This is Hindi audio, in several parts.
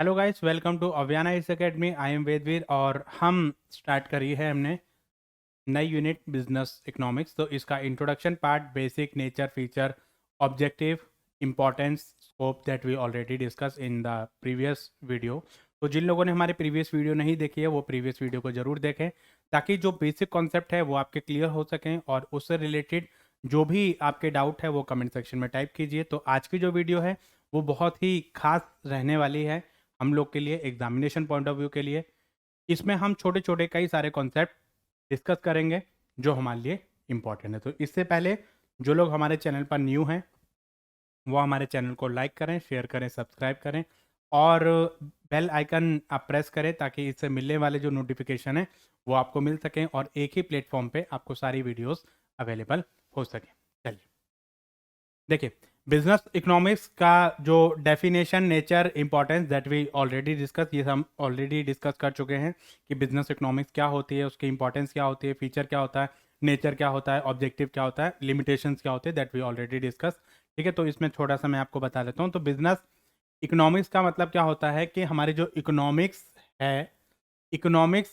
हेलो गाइस, वेलकम टू अव्याना इस अकेडमी। आई एम वेदवीर और हम स्टार्ट करी है हमने नई यूनिट बिजनेस इकोनॉमिक्स। तो इसका introduction part, basic, nature, feature, objective, importance, scope that we already discuss in the previous video. तो जिन लोगों ने हमारी प्रीवियस वीडियो नहीं देखी है वो प्रीवियस वीडियो को ज़रूर देखें, ताकि जो बेसिक कॉन्सेप्ट है वो आपके क्लियर हो सकें और उससे रिलेटेड जो भी आपके डाउट है वो कमेंट सेक्शन में टाइप कीजिए। तो आज की जो वीडियो है वो बहुत ही खास रहने वाली है हम लोग के लिए, एग्जामिनेशन पॉइंट ऑफ व्यू के लिए। इसमें हम छोटे छोटे कई सारे कॉन्सेप्ट डिस्कस करेंगे जो हमारे लिए इम्पोर्टेंट है। तो इससे पहले जो लोग हमारे चैनल पर न्यू हैं वो हमारे चैनल को लाइक करें, शेयर करें, सब्सक्राइब करें और बेल आइकन आप प्रेस करें ताकि इससे मिलने वाले जो नोटिफिकेशन है वो आपको मिल सकें और एक ही प्लेटफॉर्म पे आपको सारी वीडियोस अवेलेबल हो सकें। चलिए देखिए, बिजनेस इकोनॉमिक्स का जो definition, nature, importance that we already discuss, ये हम ऑलरेडी डिस्कस कर चुके हैं कि बिजनेस इकोनॉमिक्स क्या होती है, उसकी इंपॉर्टेंस क्या होती है, फीचर क्या होता है, नेचर क्या होता है, ऑब्जेक्टिव क्या होता है, लिमिटेशंस क्या होते हैं, दैट वी ऑलरेडी डिस्कस। ठीक है, तो इसमें थोड़ा सा मैं आपको बता देता हूँ। तो बिजनेस इकोनॉमिक्स का मतलब क्या होता है कि हमारी जो इकोनॉमिक्स है, इकोनॉमिक्स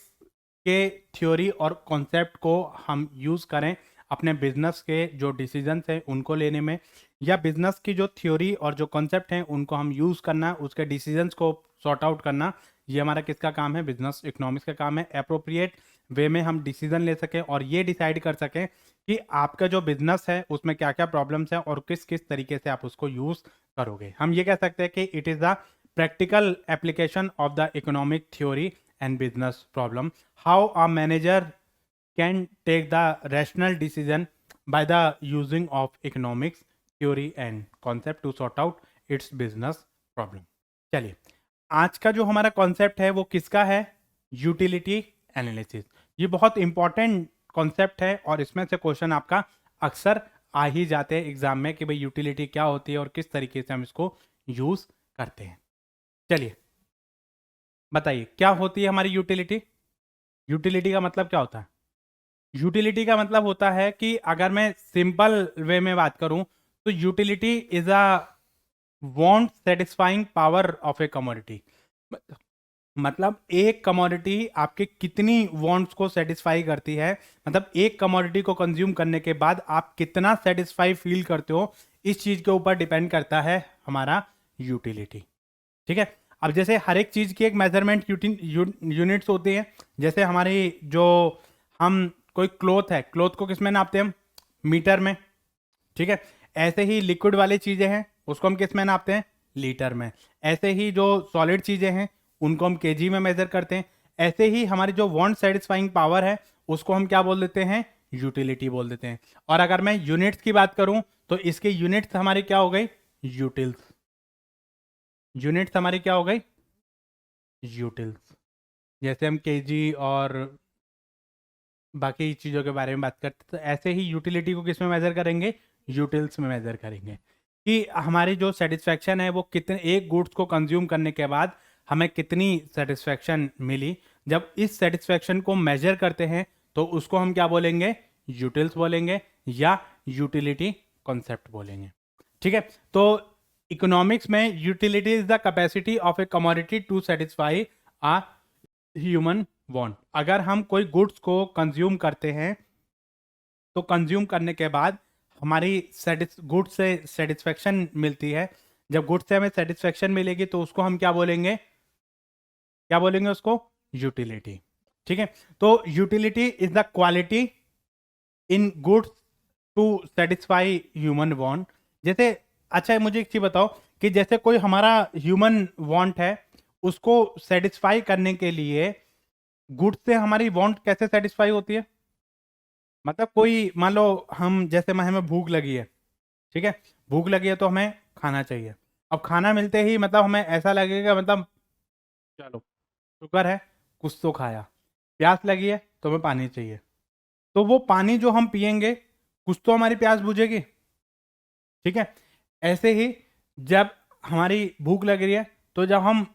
के थ्योरी और कॉन्सेप्ट को हम यूज़ करें अपने बिजनेस के जो डिसीजंस हैं उनको लेने में, या बिजनेस की जो थ्योरी और जो कॉन्सेप्ट हैं उनको हम यूज़ करना, उसके डिसीजंस को सॉर्ट आउट करना, ये हमारा किसका काम है? बिजनेस इकोनॉमिक्स का काम है। अप्रोप्रिएट वे में हम डिसीजन ले सकें और ये डिसाइड कर सकें कि आपका जो बिजनेस है उसमें क्या क्या प्रॉब्लम्स हैं और किस किस तरीके से आप उसको यूज़ करोगे। हम ये कह सकते हैं कि it is the practical application of the economic theory and business problem. How a manager can take the rational decision by the using of economics theory and concept to sort out its business problem. चलिए, आज का जो हमारा कॉन्सेप्ट है वो किसका है? Utility analysis. ये बहुत इंपॉर्टेंट कॉन्सेप्ट है और इसमें से क्वेश्चन आपका अक्सर आ ही जाते हैं एग्जाम में कि भाई यूटिलिटी क्या होती है और किस तरीके से हम इसको यूज करते हैं। चलिए बताइए, क्या होती है हमारी यूटिलिटी? यूटिलिटी का मतलब क्या होता है? यूटिलिटी का मतलब होता है कि अगर मैं सिंपल वे में बात करूं तो utility is a want satisfying power of a commodity. मतलब एक कमोडिटी आपके कितनी वांट्स को सेटिस्फाई करती है, मतलब एक कमोडिटी को कंज्यूम करने के बाद आप कितना सेटिस्फाई फील करते हो, इस चीज के ऊपर डिपेंड करता है हमारा यूटिलिटी। ठीक है, अब जैसे हर एक चीज की एक मेजरमेंट यूनिट्स होती है। जैसे हमारी जो हम कोई क्लोथ है, क्लोथ को किस में नापते हैं? हम मीटर में। ठीक है, ऐसे ही लिक्विड वाली चीजें हैं उसको हम किस में नापते हैं? लीटर में। ऐसे ही जो सॉलिड चीजें हैं उनको हम केजी में मेजर करते हैं। ऐसे ही हमारी जो वांट सेटिस्फाइंग पावर है उसको हम क्या बोल देते हैं? यूटिलिटी बोल देते हैं। और अगर मैं यूनिट्स की बात करूं तो इसकी यूनिट्स हमारी क्या हो गई? यूटिल्स। यूनिट्स हमारी क्या हो गई? यूटिल्स। जैसे हम केजी और बाकी चीज़ों के बारे में बात करते हैं, तो ऐसे ही यूटिलिटी को किस में मेजर करेंगे? यूटिल्स में मेजर करेंगे कि हमारी जो सेटिस्फैक्शन है वो कितने, एक गुड्स को कंज्यूम करने के बाद हमें कितनी सेटिस्फैक्शन मिली। जब इस सेटिस्फैक्शन को मेजर करते हैं तो उसको हम क्या बोलेंगे? यूटिल्स बोलेंगे या यूटिलिटी कॉन्सेप्ट बोलेंगे। ठीक है, तो इकोनॉमिक्स में utility is the capacity of a commodity to satisfy uh human want. अगर हम कोई गुड्स को कंज्यूम करते हैं तो कंज्यूम करने के बाद हमारी गुड्स से सेटिस्फेक्शन मिलती है। जब गुड्स से हमें सेटिस्फेक्शन मिलेगी तो उसको हम क्या बोलेंगे? क्या बोलेंगे उसको? यूटिलिटी। ठीक है, तो utility is the quality in goods to satisfy human want. जैसे, अच्छा मुझे एक चीज बताओ कि जैसे कोई हमारा ह्यूमन वांट है, उसको सेटिस्फाई करने के लिए गुड्स से हमारी वांट कैसे सेटिस्फाई होती है? मतलब कोई मान लो हम, जैसे मैं, हमें भूख लगी है। ठीक है, भूख लगी है तो हमें खाना चाहिए। अब खाना मिलते ही मतलब हमें ऐसा लगेगा, मतलब चलो शुक्र है कुछ तो खाया। प्यास लगी है तो हमें पानी चाहिए, तो वो पानी जो हम पियेंगे कुछ तो हमारी प्यास बुझेगी। ठीक है, ऐसे ही जब हमारी भूख लग रही है तो जब हम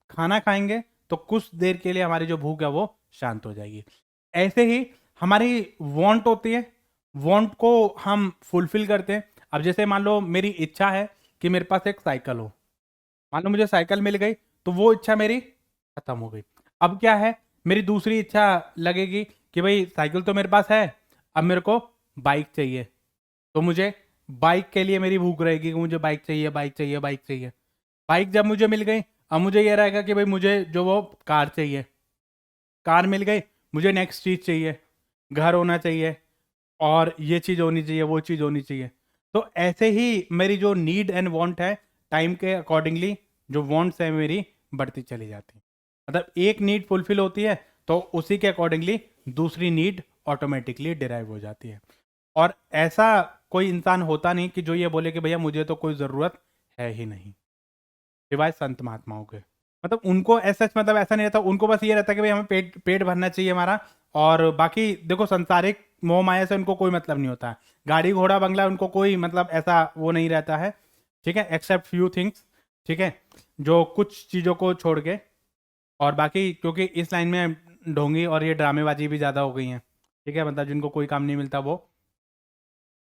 खाना खाएंगे तो कुछ देर के लिए हमारी जो भूख है वो शांत हो जाएगी। ऐसे ही हमारी वांट होती है, वांट को हम फुलफिल करते हैं। अब जैसे मान लो मेरी इच्छा है कि मेरे पास एक साइकिल हो। मान लो मुझे साइकिल मिल गई तो वो इच्छा मेरी खत्म हो गई। अब क्या है, मेरी दूसरी इच्छा लगेगी कि भाई साइकिल तो मेरे पास है, अब मेरे को बाइक चाहिए। तो मुझे बाइक के लिए मेरी भूख रहेगी कि मुझे बाइक चाहिए, बाइक चाहिए, बाइक चाहिए। बाइक जब मुझे मिल गई, अब मुझे ये रहेगा कि भाई मुझे जो वो कार चाहिए। कार मिल गई, मुझे नेक्स्ट चीज़ चाहिए, घर होना चाहिए, और ये चीज़ होनी चाहिए, वो चीज़ होनी चाहिए। तो ऐसे ही मेरी जो नीड एंड वांट है, टाइम के अकॉर्डिंगली जो वांट्स है मेरी बढ़ती चली जाती है। मतलब एक नीड फुलफिल होती है तो उसी के अकॉर्डिंगली दूसरी नीड ऑटोमेटिकली डिराइव हो जाती है। और ऐसा कोई इंसान होता नहीं कि जो ये बोले कि भैया मुझे तो कोई ज़रूरत है ही नहीं, सिवाय संत महात्माओं के। मतलब उनको ऐसा, मतलब ऐसा नहीं रहता, उनको बस ये रहता है कि भाई हमें पेट पेट भरना चाहिए हमारा, और बाकी देखो संसारिक मोह माया से उनको कोई मतलब नहीं होता है। गाड़ी घोड़ा बंगला उनको कोई मतलब ऐसा वो नहीं रहता है, ठीक है, एक्सेप्ट फ्यू थिंग्स, ठीक है, जो कुछ चीज़ों को छोड़ के। और बाकी क्योंकि इस लाइन में ढोंगी और ये ड्रामेबाजी भी ज़्यादा हो गई हैं, ठीक है, मतलब जिनको कोई काम नहीं मिलता वो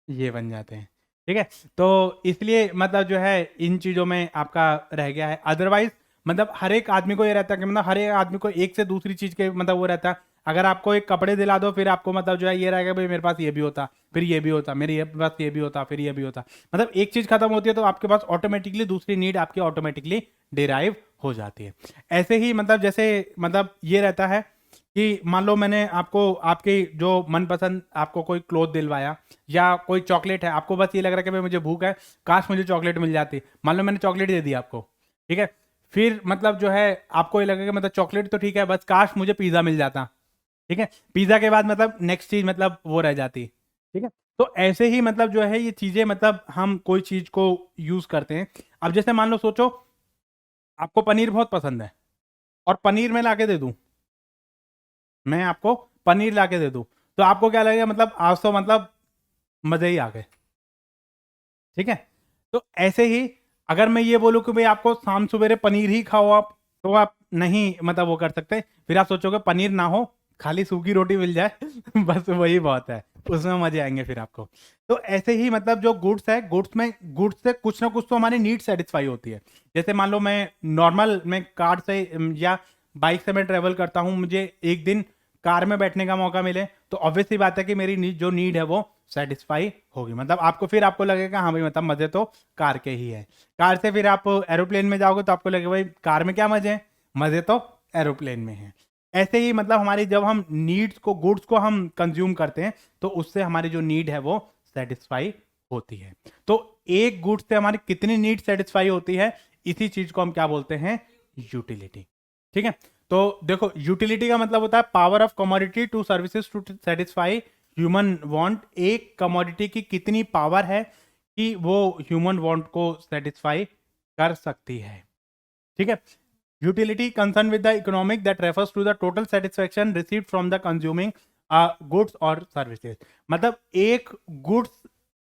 ये बन जाते हैं, ठीक है। तो इसलिए मतलब जो है इन चीज़ों में आपका रह गया है। अदरवाइज मतलब हर एक आदमी को ये रहता है कि मतलब हर एक आदमी को एक से दूसरी चीज़ के मतलब वो रहता है। अगर आपको एक कपड़े दिला दो, फिर आपको मतलब जो है ये रहेगा भाई मेरे पास ये भी होता, फिर ये भी होता, मेरे पास ये भी होता, फिर ये भी होता। मतलब एक चीज़ खत्म होती है तो आपके पास ऑटोमेटिकली दूसरी नीड आपकी ऑटोमेटिकली डिराइव हो जाती है। ऐसे ही मतलब जैसे मतलब ये रहता है कि मान लो मैंने आपको आपके जो मनपसंद आपको कोई क्लोथ दिलवाया या कोई चॉकलेट है, आपको बस ये लग रहा है कि भाई मुझे भूख है, काश मुझे चॉकलेट मिल जाती। मान लो मैंने चॉकलेट दे दी आपको, ठीक है, फिर मतलब जो है आपको ये लगेगा मतलब चॉकलेट तो ठीक है, बस काश मुझे पिज़्ज़ा मिल जाता, ठीक है। पिज़्ज़ा के बाद मतलब नेक्स्ट चीज़ मतलब वो रह जाती, ठीक है। तो ऐसे ही मतलब जो है ये चीज़ें मतलब हम कोई चीज़ को यूज़ करते हैं। अब जैसे मान लो सोचो आपको पनीर बहुत पसंद है और पनीर मैं ला के दे दूँ, मैं आपको पनीर ला के दे दूँ, तो आपको क्या लगेगा, मतलब आज तो मतलब मज़े ही आ गए, ठीक है। तो ऐसे ही अगर मैं ये बोलूँ कि भाई आपको शाम सवेरे पनीर ही खाओ आप, तो आप नहीं मतलब वो कर सकते। फिर आप सोचोगे पनीर ना हो, खाली सूखी रोटी मिल जाए बस वही बहुत है, उसमें मजे आएंगे फिर आपको। तो ऐसे ही मतलब जो गुड्स है, गुड्स से कुछ ना कुछ तो हमारी नीड सेटिस्फाई होती है। जैसे मान लो मैं नॉर्मल मैं कार से या बाइक से मैं ट्रेवल करता हूँ, मुझे एक दिन कार में बैठने का मौका मिले, तो ऑब्वियस सी बात है कि मेरी जो नीड है वो सेटिस्फाई होगी। मतलब आपको फिर आपको लगेगा हाँ भाई मतलब मजे तो कार के ही है। कार से फिर आप एरोप्लेन में जाओगे तो आपको लगेगा भाई कार में क्या मजे हैं, मजे तो एरोप्लेन में हैं। ऐसे ही मतलब हमारी जब हम नीड्स को, गुड्स को हम कंज्यूम करते हैं तो उससे हमारी जो नीड है वो सेटिस्फाई होती है। तो एक गुड्स से हमारी कितनी नीड सेटिस्फाई होती है, इसी चीज को हम क्या बोलते हैं, यूटिलिटी, ठीक है। तो देखो यूटिलिटी का मतलब होता है power of commodity to services to satisfy human want. एक कमोडिटी की कितनी पावर है कि वो ह्यूमन वांट को सेटिस्फाई कर सकती है, ठीक है। Utility concern with the economic that refers to the total satisfaction received from the consuming goods और सर्विसेज। मतलब एक गुड्स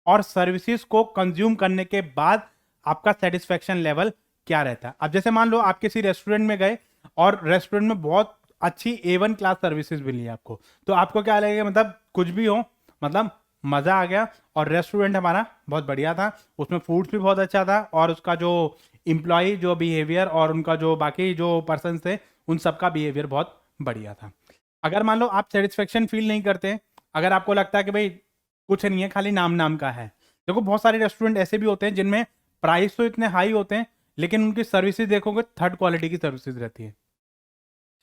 और सर्विसेज को कंज्यूम करने के बाद आपका सेटिस्फेक्शन लेवल क्या रहता है। अब जैसे मान लो आप किसी रेस्टोरेंट में गए और रेस्टोरेंट में बहुत अच्छी A1 क्लास सर्विसेज मिली है आपको, तो आपको क्या लगेगा, मतलब कुछ भी हो, मतलब मज़ा आ गया और रेस्टोरेंट हमारा बहुत बढ़िया था, उसमें फूड्स भी बहुत अच्छा था और उसका जो एम्प्लॉय जो बिहेवियर और उनका जो बाकी जो पर्सन थे उन सबका बिहेवियर बहुत बढ़िया था। अगर मान लो आप सेटिस्फेक्शन फील नहीं करते, अगर आपको लगता है कि भाई कुछ नहीं है, खाली नाम नाम का है। देखो बहुत सारे रेस्टोरेंट ऐसे भी होते हैं जिनमें प्राइस तो इतने हाई होते हैं लेकिन उनकी सर्विसेज देखोगे थर्ड क्वालिटी की सर्विसेज रहती है,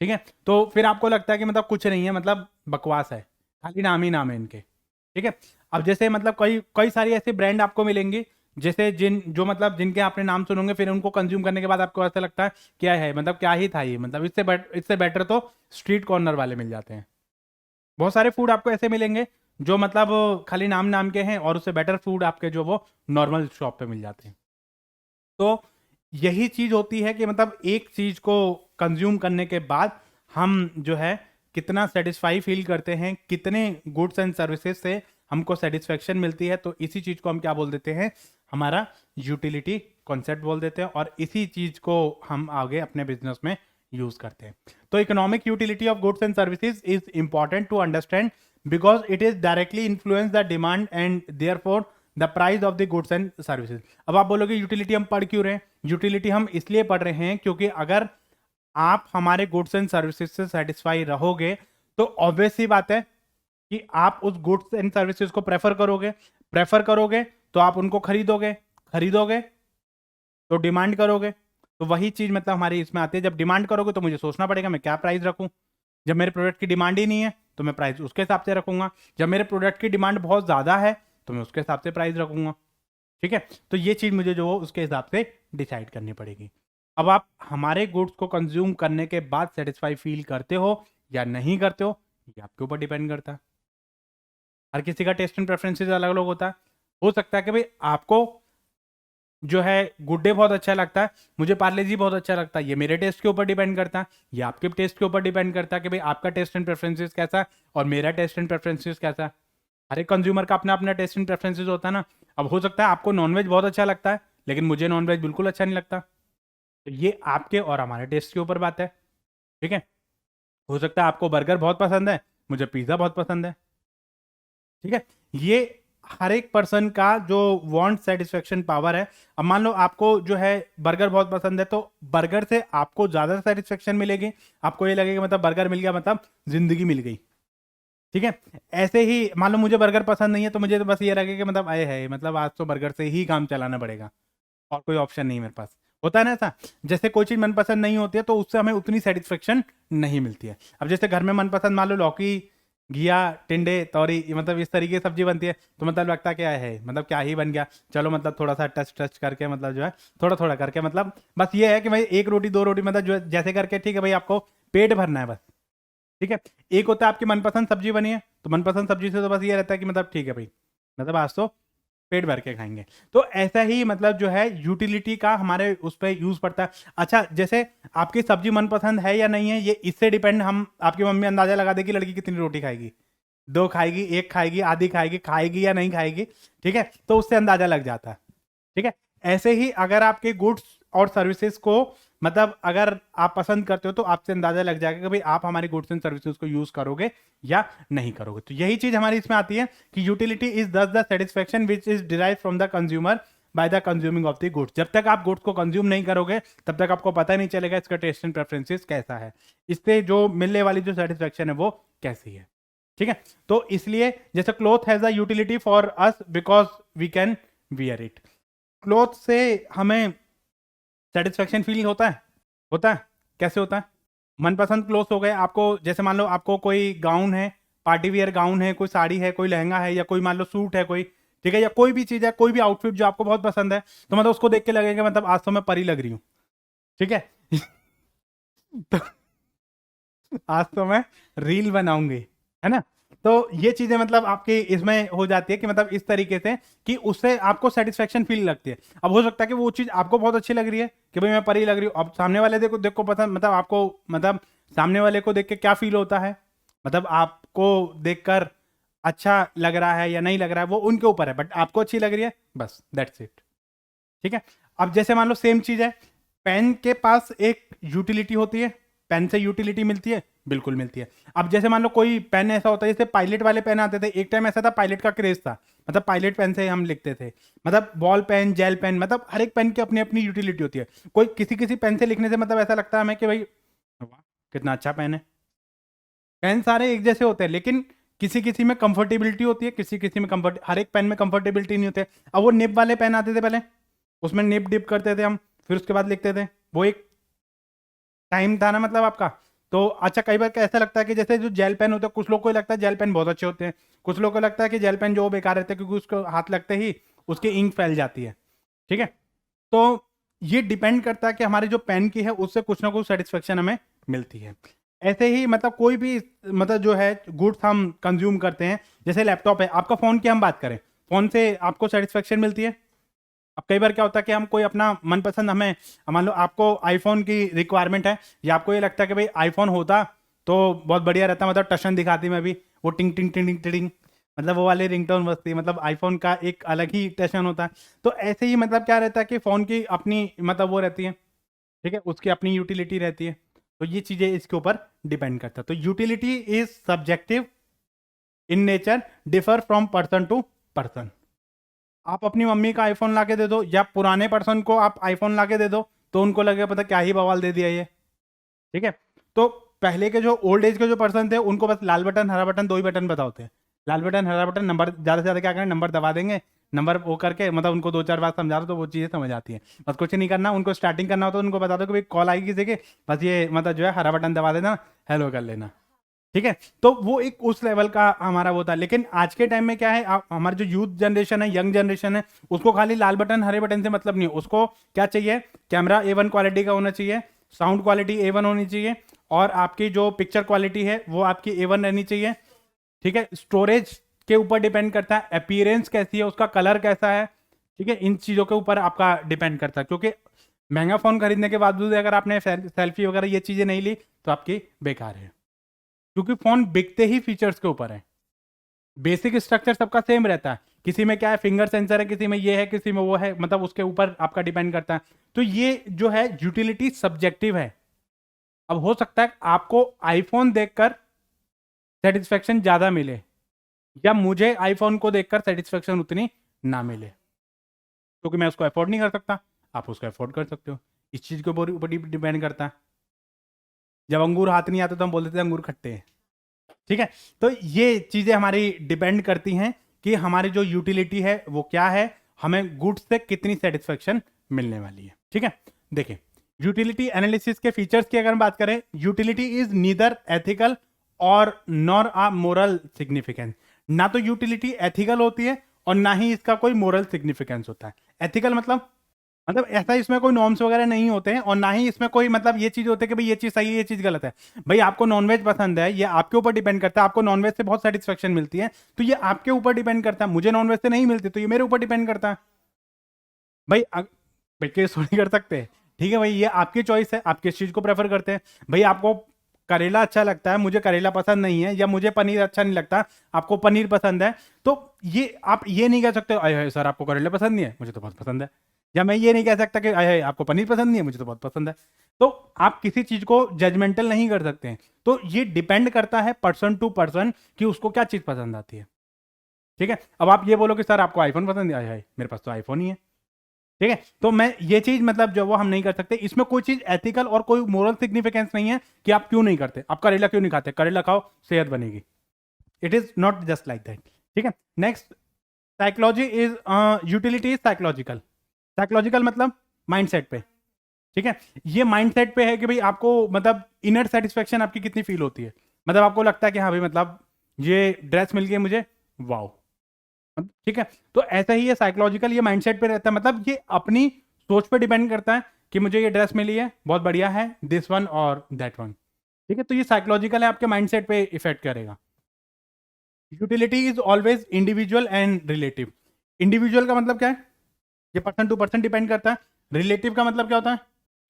ठीक है। तो फिर आपको लगता है कि मतलब कुछ नहीं है, मतलब बकवास है, खाली नाम ही नाम है इनके, ठीक है। अब जैसे मतलब कई कई सारी ऐसे ब्रांड आपको मिलेंगे जैसे जो मतलब जिनके आपने नाम सुनोगे, फिर उनको कंज्यूम करने के बाद आपको ऐसा लगता है क्या है, मतलब क्या ही था ये, मतलब इससे बेटर तो स्ट्रीट कॉर्नर वाले मिल जाते हैं। बहुत सारे फूड आपको ऐसे मिलेंगे जो मतलब खाली नाम नाम के हैं और उससे बेटर फूड आपके जो वो नॉर्मल शॉप पे मिल जाते हैं। तो यही चीज होती है कि मतलब एक चीज को कंज्यूम करने के बाद हम जो है कितना सेटिस्फाई फील करते हैं, कितने गुड्स एंड सर्विसेज से हमको सेटिस्फेक्शन मिलती है, तो इसी चीज को हम क्या बोल देते हैं, हमारा यूटिलिटी कॉन्सेप्ट बोल देते हैं और इसी चीज को हम आगे अपने बिजनेस में यूज करते हैं। तो economic utility of goods and services is important to understand because it is directly influence the demand and therefore the price of the goods and services. अब आप बोलोगे यूटिलिटी हम पढ़ क्यों रहे हैं, यूटिलिटी हम इसलिए पढ़ रहे हैं क्योंकि अगर आप हमारे गुड्स एंड सर्विसेज से सेटिस्फाई रहोगे तो ऑब्वियस सी बात है कि आप उस गुड्स एंड सर्विसेज को प्रेफर करोगे तो आप उनको खरीदोगे तो डिमांड करोगे। तो वही चीज मतलब हमारी इसमें आती है, जब डिमांड करोगे तो मुझे सोचना पड़ेगा मैं क्या प्राइस रखूं। जब मेरे प्रोडक्ट की डिमांड ही नहीं है तो मैं प्राइस उसके हिसाब से रखूंगा। जब मेरे प्रोडक्ट की डिमांड बहुत ज़्यादा है तो मैं उसके हिसाब से प्राइस रखूंगा। ठीक है, तो ये चीज़ मुझे जो उसके हिसाब से डिसाइड करनी पड़ेगी। अब आप हमारे गुड्स को कंज्यूम करने के बाद सेटिस्फाई फील करते हो या नहीं करते हो, ये आपके ऊपर डिपेंड करता है। हर किसी का टेस्ट एंड प्रेफरेंसेस अलग अलग होता है। हो सकता है कि भाई आपको जो है गुड डे बहुत अच्छा लगता है, मुझे पार्ले जी बहुत अच्छा लगता है, ये मेरे टेस्ट के ऊपर डिपेंड करता है, ये आपके टेस्ट के ऊपर डिपेंड करता है कि भाई आपका टेस्ट एंड प्रेफरेंसेस कैसा है और मेरा टेस्ट एंड प्रेफरेंसेस कैसा है। हर एक कंज्यूमर का अपना अपना टेस्ट एंड प्रेफरेंसेस होता है ना। अब हो सकता है आपको नॉनवेज बहुत अच्छा लगता है लेकिन मुझे नॉनवेज बिल्कुल अच्छा नहीं लगता, तो ये आपके और हमारे टेस्ट के ऊपर बात है। ठीक है, हो सकता है आपको बर्गर बहुत पसंद है, मुझे पिज्ज़ा बहुत पसंद है। ठीक है, ये हर एक पर्सन का जो वांट सेटिस्फेक्शन पावर है। अब मान लो आपको जो है बर्गर बहुत पसंद है तो बर्गर से आपको ज्यादा सेटिस्फेक्शन मिलेगी, आपको ये लगेगा मतलब बर्गर मिल गया मतलब जिंदगी मिल गई। ठीक है, ऐसे ही मान लो मुझे बर्गर पसंद नहीं है तो मुझे तो बस ये लगेगा कि मतलब आए है मतलब आज तो बर्गर से ही काम चलाना पड़ेगा और कोई ऑप्शन नहीं मेरे पास। होता है ना ऐसा, जैसे कोई चीज मनपसंद नहीं होती है तो उससे हमें उतनी सेटिस्फेक्शन नहीं मिलती है। अब जैसे घर में मनपसंद मान लो लौकी, घिया, टिंडे, तौरी, मतलब इस तरीके की सब्जी बनती है तो मतलब लगता क्या है मतलब क्या ही बन गया, चलो मतलब थोड़ा सा टच टच करके मतलब जो है थोड़ा थोड़ा करके मतलब बस ये है कि भाई एक रोटी दो रोटी मतलब जो जैसे करके ठीक है भाई आपको पेट भरना है बस। ठीक है, एक होता है आपकी मनपसंद सब्जी बनी है तो मनपसंद सब्जी से तो बस ये रहता है कि मतलब ठीक है भाई मतलब आज तो पेट भर के खाएंगे। तो ऐसा ही मतलब जो है यूटिलिटी का हमारे उस पर यूज पड़ता है। अच्छा, जैसे आपकी सब्जी मनपसंद है या नहीं है ये इससे डिपेंड, हम आपकी मम्मी अंदाजा लगा देगी लड़की कितनी रोटी खाएगी, दो खाएगी, एक खाएगी, आधी खाएगी, खाएगी या नहीं खाएगी। ठीक है, तो उससे अंदाजा लग जाता है। ठीक है, ऐसे ही अगर आपके गुड्स और सर्विसेज को मतलब अगर आप पसंद करते हो तो आपसे अंदाजा लग जाएगा कि भाई आप हमारे गुड्स एंड सर्विसेज को यूज करोगे या नहीं करोगे। तो यही चीज हमारी इसमें आती है कि यूटिलिटी इज दस the satisfaction which is derive from the consumer by the consuming of the goods. जब तक आप गुड्स को कंज्यूम नहीं करोगे तब तक आपको पता नहीं चलेगा इसका टेस्ट एंड प्रेफरेंसेस कैसा है, इससे जो मिलने वाली जो सेटिस्फेक्शन है वो कैसी है। ठीक है, तो इसलिए जैसे cloth has a utility for us because we can wear it. Cloth से हमें सेटिस्फेक्शन फील होता है। कैसे होता है, मनपसंद क्लोथ हो गए आपको, जैसे मान लो आपको कोई गाउन है, पार्टी वियर गाउन है, कोई साड़ी है, कोई लहंगा है, या कोई मान लो सूट है कोई, ठीक है, या कोई भी चीज़ है, कोई भी आउटफिट जो आपको बहुत पसंद है तो मतलब उसको देख के लगेगा मतलब आज तो मैं परी लग रही हूँ। ठीक है तो आज तो मैं रील बनाऊंगी, है ना। तो ये चीजें मतलब आपकी इसमें हो जाती है कि मतलब इस तरीके से कि उससे आपको सेटिस्फेक्शन फील लगती है। अब हो सकता है कि वो चीज आपको बहुत अच्छी लग रही है कि भाई मैं परी लग रही हूँ, अब सामने वाले देखो पसंद मतलब आपको मतलब सामने वाले को देख के क्या फील होता है, मतलब आपको देखकर अच्छा लग रहा है या नहीं लग रहा है वो उनके ऊपर है, बट आपको अच्छी लग रही है, बस दैट्स इट। ठीक है, अब जैसे मान लो सेम चीज है, पेन के पास एक यूटिलिटी होती है, पेन से यूटिलिटी मिलती है, बिल्कुल मिलती है। अब जैसे मान लो कोई पेन ऐसा होता है, जैसे पायलट वाले पेन आते थे, एक टाइम ऐसा था पायलट का क्रेज था, मतलब पायलट पेन से हम लिखते थे, मतलब बॉल पेन, जेल पेन, मतलब हर एक पेन की अपनी अपनी यूटिलिटी होती है। कोई किसी किसी पेन से लिखने से मतलब ऐसा लगता है हमें कि भाई वाह कितना अच्छा पेन है। पेन सारे एक जैसे होते हैं लेकिन किसी किसी में कंफर्टेबिलिटी होती है, किसी किसी में कंफर्ट, हर एक पेन में कंफर्टेबिलिटी नहीं होती है। अब वो निब वाले पेन आते थे पहले, उसमें निब डिप करते थे हम, फिर उसके बाद लिखते थे, वो एक टाइम था ना मतलब आपका। तो अच्छा, कई बार ऐसा लगता है कि जैसे जो जेल पेन होते हैं, कुछ लोग को लगता है जेल पेन बहुत अच्छे होते हैं, कुछ लोग को लगता है कि जेल पेन जो बेकार रहते हैं क्योंकि उसको हाथ लगते ही उसकी इंक फैल जाती है। ठीक है, तो ये डिपेंड करता है कि हमारी जो पेन की है उससे कुछ ना कुछ सेटिस्फेक्शन हमें मिलती है। ऐसे ही मतलब कोई भी मतलब जो है गुड्स हम कंज्यूम करते हैं, जैसे लैपटॉप है, आपका फोन की हम बात करें, फोन से आपको सेटिस्फेक्शन मिलती है। अब कई बार क्या होता है कि हम कोई अपना मनपसंद, हमें मान लो आपको आईफोन की रिक्वायरमेंट है या आपको ये लगता है कि भाई आईफोन होता तो बहुत बढ़िया रहता, मतलब टशन दिखाती मैं भी, वो टिंग टिंग टिंग टिंग टिंग मतलब वो वाली रिंगटोन बजती, मतलब आईफोन का एक अलग ही टशन होता है। तो ऐसे ही मतलब क्या रहता है कि फ़ोन की अपनी मतलब वो रहती है, ठीक है, उसकी अपनी यूटिलिटी रहती है। तो ये चीज़ें इसके ऊपर डिपेंड करता है। तो utility is subjective in nature, differ from person to person. आप अपनी मम्मी का आईफोन ला के दे दो या पुराने पर्सन को आप आईफोन ला के दे दो, तो उनको लगेगा पता क्या ही बवाल दे दिया ये। ठीक है, तो पहले के जो ओल्ड एज के जो पर्सन थे उनको बस लाल बटन हरा बटन दो ही बटन पता होते हैं। लाल बटन हरा बटन, नंबर ज़्यादा से ज़्यादा क्या करें, नंबर दबा देंगे, नंबर वो करके मतलब उनको दो चार बार समझा दो तो वो चीज़ें समझ आती हैं। बस कुछ नहीं करना, उनको स्टार्टिंग करना होता है तो उनको बता दो कि भाई कॉल आएगी किसी के, बस ये मतलब जो है हरा बटन दबा देना, हेलो कर लेना। ठीक है, तो वो एक उस लेवल का हमारा वो था। लेकिन आज के टाइम में क्या है, हमारी जो यूथ जनरेशन है, यंग जनरेशन है, उसको खाली लाल बटन हरे बटन से मतलब नहीं, उसको क्या चाहिए, कैमरा A1 क्वालिटी का होना चाहिए, साउंड क्वालिटी A1 होनी चाहिए, और आपकी जो पिक्चर क्वालिटी है वो आपकी A1 रहनी चाहिए। ठीक है, स्टोरेज के ऊपर डिपेंड करता है, अपीयरेंस कैसी है, उसका कलर कैसा है। ठीक है, इन चीज़ों के ऊपर आपका डिपेंड करता है, क्योंकि महंगा फ़ोन खरीदने के बावजूद अगर आपने सेल्फी वगैरह ये चीज़ें नहीं ली तो आपकी बेकार है, क्योंकि फोन बिकते ही फीचर्स के ऊपर है। बेसिक स्ट्रक्चर सबका सेम रहता है, किसी में क्या है फिंगर सेंसर है, किसी में ये है, किसी में वो है, मतलब उसके ऊपर आपका डिपेंड करता है। तो ये जो है यूटिलिटी सब्जेक्टिव है। अब हो सकता है आपको आईफोन देखकर सेटिस्फेक्शन ज्यादा मिले या मुझे आईफोन को देखकर सेटिस्फेक्शन उतनी ना मिले, क्योंकि मैं उसको अफोर्ड नहीं कर सकता, आप उसको अफोर्ड कर सकते हो। इस चीज के ऊपर डिपेंड करता है। जब अंगूर हाथ नहीं आते तो हम बोल देते हैं अंगूर खट्टे हैं। ठीक है, तो ये चीजें हमारी डिपेंड करती हैं कि हमारी जो यूटिलिटी है वो क्या है, हमें गुड्स से कितनी सेटिस्फेक्शन मिलने वाली है। ठीक है, देखिए यूटिलिटी एनालिसिस के फीचर्स की अगर हम बात करें, यूटिलिटी इज नीदर एथिकल और नॉर अ मोरल सिग्निफिकेंस। ना तो यूटिलिटी एथिकल होती है और ना ही इसका कोई मोरल सिग्निफिकेंस होता है। एथिकल मतलब ऐसा इसमें कोई नॉर्म्स वगैरह नहीं होते हैं, और ना ही इसमें कोई मतलब ये चीज होती है कि भाई ये चीज सही है, ये चीज गलत है। भाई आपको नॉनवेज पसंद है, ये आपके ऊपर डिपेंड करता है, आपको नॉनवेज से बहुत सेटिस्फेक्शन मिलती है, तो ये आपके ऊपर डिपेंड करता है। मुझे नॉनवेज से नहीं मिलती तो ये मेरे ऊपर डिपेंड करता है। भाई भाई केस थोड़ी कर सकते हैं। ठीक है भाई, ये आपकी चॉइस है, आप किस चीज को प्रेफर करते हैं। भाई आपको करेला अच्छा लगता है, मुझे करेला पसंद नहीं है, या मुझे पनीर अच्छा नहीं लगता, आपको पनीर पसंद है, तो ये आप ये नहीं कह सकते अरे सर आपको करेला पसंद नहीं है, मुझे तो बहुत पसंद है। या मैं ये नहीं कह सकता कि अरे आपको पनीर पसंद नहीं है, मुझे तो बहुत पसंद है। तो आप किसी चीज को जजमेंटल नहीं कर सकते हैं। तो ये डिपेंड करता है पर्सन टू पर्सन कि उसको क्या चीज पसंद आती है। ठीक है, अब आप ये बोलो कि सर आपको आईफोन पसंद है, अरे मेरे पास तो आईफोन ही है। ठीक है, तो मैं ये चीज मतलब जो वो हम नहीं कर सकते, इसमें कोई चीज एथिकल और कोई मोरल सिग्निफिकेंस नहीं है कि आप क्यों नहीं करते। आप करेला क्यों नहीं खाते, करेला खाओ सेहत बनेगी। It is not just like that. ठीक है, next, psychology is utility is psychological. Psychological मतलब माइंडसेट पे। ठीक है, ये माइंडसेट पे है कि भाई आपको मतलब इनर सेटिस्फेक्शन आपकी कितनी फील होती है। मतलब आपको लगता है कि हाँ भाई मतलब ये ड्रेस मिल गई मुझे, वाओ। ठीक है, तो ऐसा ही ये साइकोलॉजिकल, ये माइंडसेट पे रहता है, मतलब ये अपनी सोच पे डिपेंड करता है कि मुझे ये ड्रेस मिली है, बहुत बढ़िया है, दिस वन और दैट वन। ठीक है, तो ये साइकोलॉजिकल है, आपके माइंडसेट पे इफेक्ट करेगा। Utility is always individual and relative. Individual का मतलब क्या है, ये पर्सन टू पर्सन डिपेंड करता है। रिलेटिव का मतलब क्या होता है,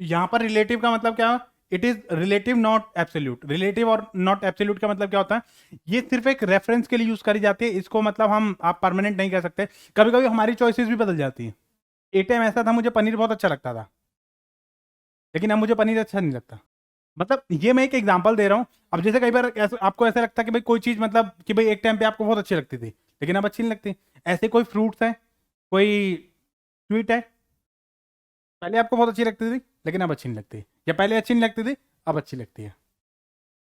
यहाँ पर रिलेटिव का मतलब क्या है, it is relative not absolute. Relative और नॉट एब्सोल्यूट का मतलब क्या होता है, ये सिर्फ एक रेफरेंस के लिए यूज करी जाती है, इसको मतलब हम आप परमानेंट नहीं कह सकते। कभी कभी हमारी चॉइसेस भी बदल जाती हैं। एक टाइम ऐसा था मुझे पनीर बहुत अच्छा लगता था, लेकिन अब मुझे पनीर अच्छा नहीं लगता। मतलब ये मैं एक एग्जांपल दे रहा हूँ। अब जैसे कई बार आपको ऐसा लगता है कि भाई कोई चीज़ मतलब कि भाई एक टाइम पे आपको बहुत अच्छी लगती थी लेकिन अब अच्छी नहीं लगती। ऐसे कोई फ्रूट्स है, कोई स्वीट है, पहले आपको बहुत अच्छी लगती थी लेकिन अब अच्छी नहीं लगती, या पहले अच्छी नहीं लगती थी अब अच्छी लगती है।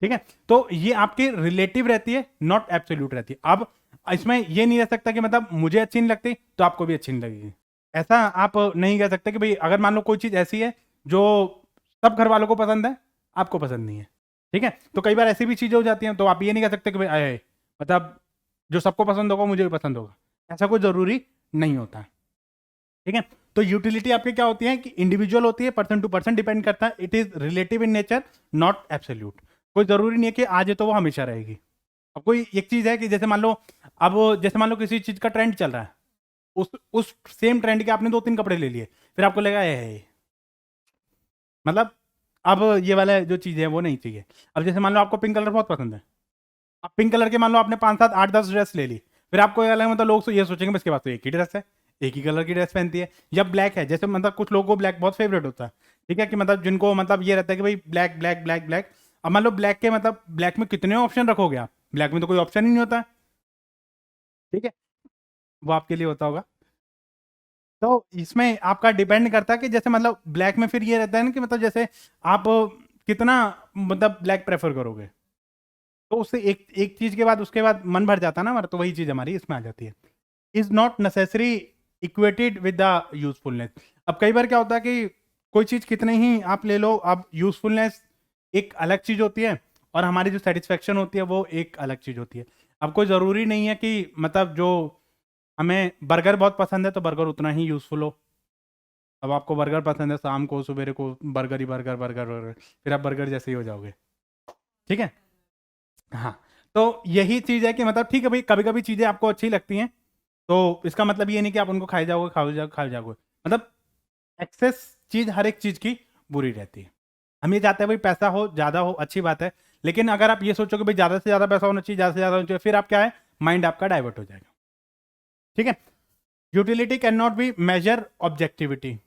ठीक है, तो ये आपकी रिलेटिव रहती है, नॉट एब्सोल्यूट रहती है। अब इसमें ये नहीं रह सकता कि मतलब मुझे अच्छी नहीं लगती तो आपको भी अच्छी नहीं लगेगी। ऐसा आप नहीं कह सकते कि भाई अगर मान लो कोई चीज़ ऐसी है जो सब घर वालों को पसंद है, आपको पसंद नहीं है। ठीक है, तो कई बार ऐसी भी चीज़ें हो जाती हैं, तो आप ये नहीं कह सकते कि भाई आए मतलब जो सबको पसंद होगा मुझे भी पसंद होगा। ऐसा कोई ज़रूरी नहीं होता है। ठीक है, तो यूटिलिटी आपकी क्या होती है कि इंडिविजुअल होती है, पर्सन टू पर्सन डिपेंड करता है, it is relative in nature, not absolute. कोई जरूरी नहीं है कि आज है तो वो हमेशा रहेगी। अब कोई एक चीज है कि जैसे मान लो, अब जैसे मान लो किसी चीज का ट्रेंड चल रहा है, उस सेम ट्रेंड के आपने दो तीन कपड़े ले लिए, फिर आपको लगा मतलब अब ये वाला जो चीज है वो नहीं चाहिए। अब जैसे मान लो आपको पिंक कलर बहुत पसंद है, अब पिंक कलर के मान लो आपने 5 7 8 10 ड्रेस ले ली, फिर आपको ये लगा मतलब लोग तो ये सोचेंगे इसके पास तो एक ही ड्रेस है, एक ही कलर की ड्रेस पहनती है। या ब्लैक है, जैसे मतलब कुछ लोगों को ब्लैक बहुत फेवरेट होता है। ठीक है, कि मतलब जिनको मतलब ये रहता है कि भाई ब्लैक ब्लैक ब्लैक ब्लैक। अब मान लो ब्लैक के मतलब ब्लैक में कितने ऑप्शन रखोगे आप, ब्लैक में तो कोई ऑप्शन ही नहीं होता है। ठीक है, वो आपके लिए होता होगा। तो इसमें आपका डिपेंड करता है कि जैसे मतलब ब्लैक में फिर ये रहता है ना कि मतलब जैसे आप कितना मतलब ब्लैक प्रेफर करोगे, तो उससे एक एक चीज के बाद उसके बाद मन भर जाता है ना हमारा, तो वही चीज हमारी इसमें आ जाती है। Is not necessary equated with the usefulness. अब कई बार क्या होता है कि कोई चीज कितने ही आप ले लो, अब यूजफुलनेस एक अलग चीज होती है और हमारी जो सेटिस्फेक्शन होती है वो एक अलग चीज होती है। अब कोई जरूरी नहीं है कि मतलब जो हमें बर्गर बहुत पसंद है तो बर्गर उतना ही यूजफुल हो। अब आपको बर्गर पसंद है, शाम को सवेरे को बर्गर ही बर्गर बर्गर बर्गर, फिर आप बर्गर जैसे ही हो जाओगे। ठीक है। हाँ, तो यही चीज़ है कि मतलब ठीक है भाई, कभी कभी चीज़ें आपको अच्छी लगती हैं तो इसका मतलब ये नहीं कि आप उनको खाए जाओगे खाए जाओगे। मतलब एक्सेस चीज़ हर एक चीज़ की बुरी रहती है। हम ये चाहते हैं भाई पैसा हो, ज़्यादा हो, अच्छी बात है। लेकिन अगर आप ये सोचो कि भाई ज़्यादा से ज़्यादा पैसा होना चाहिए, ज़्यादा से ज़्यादा होना चाहिए, फिर आप क्या है, माइंड आपका डाइवर्ट हो जाएगा। ठीक है। Utility can not be measure objectivity.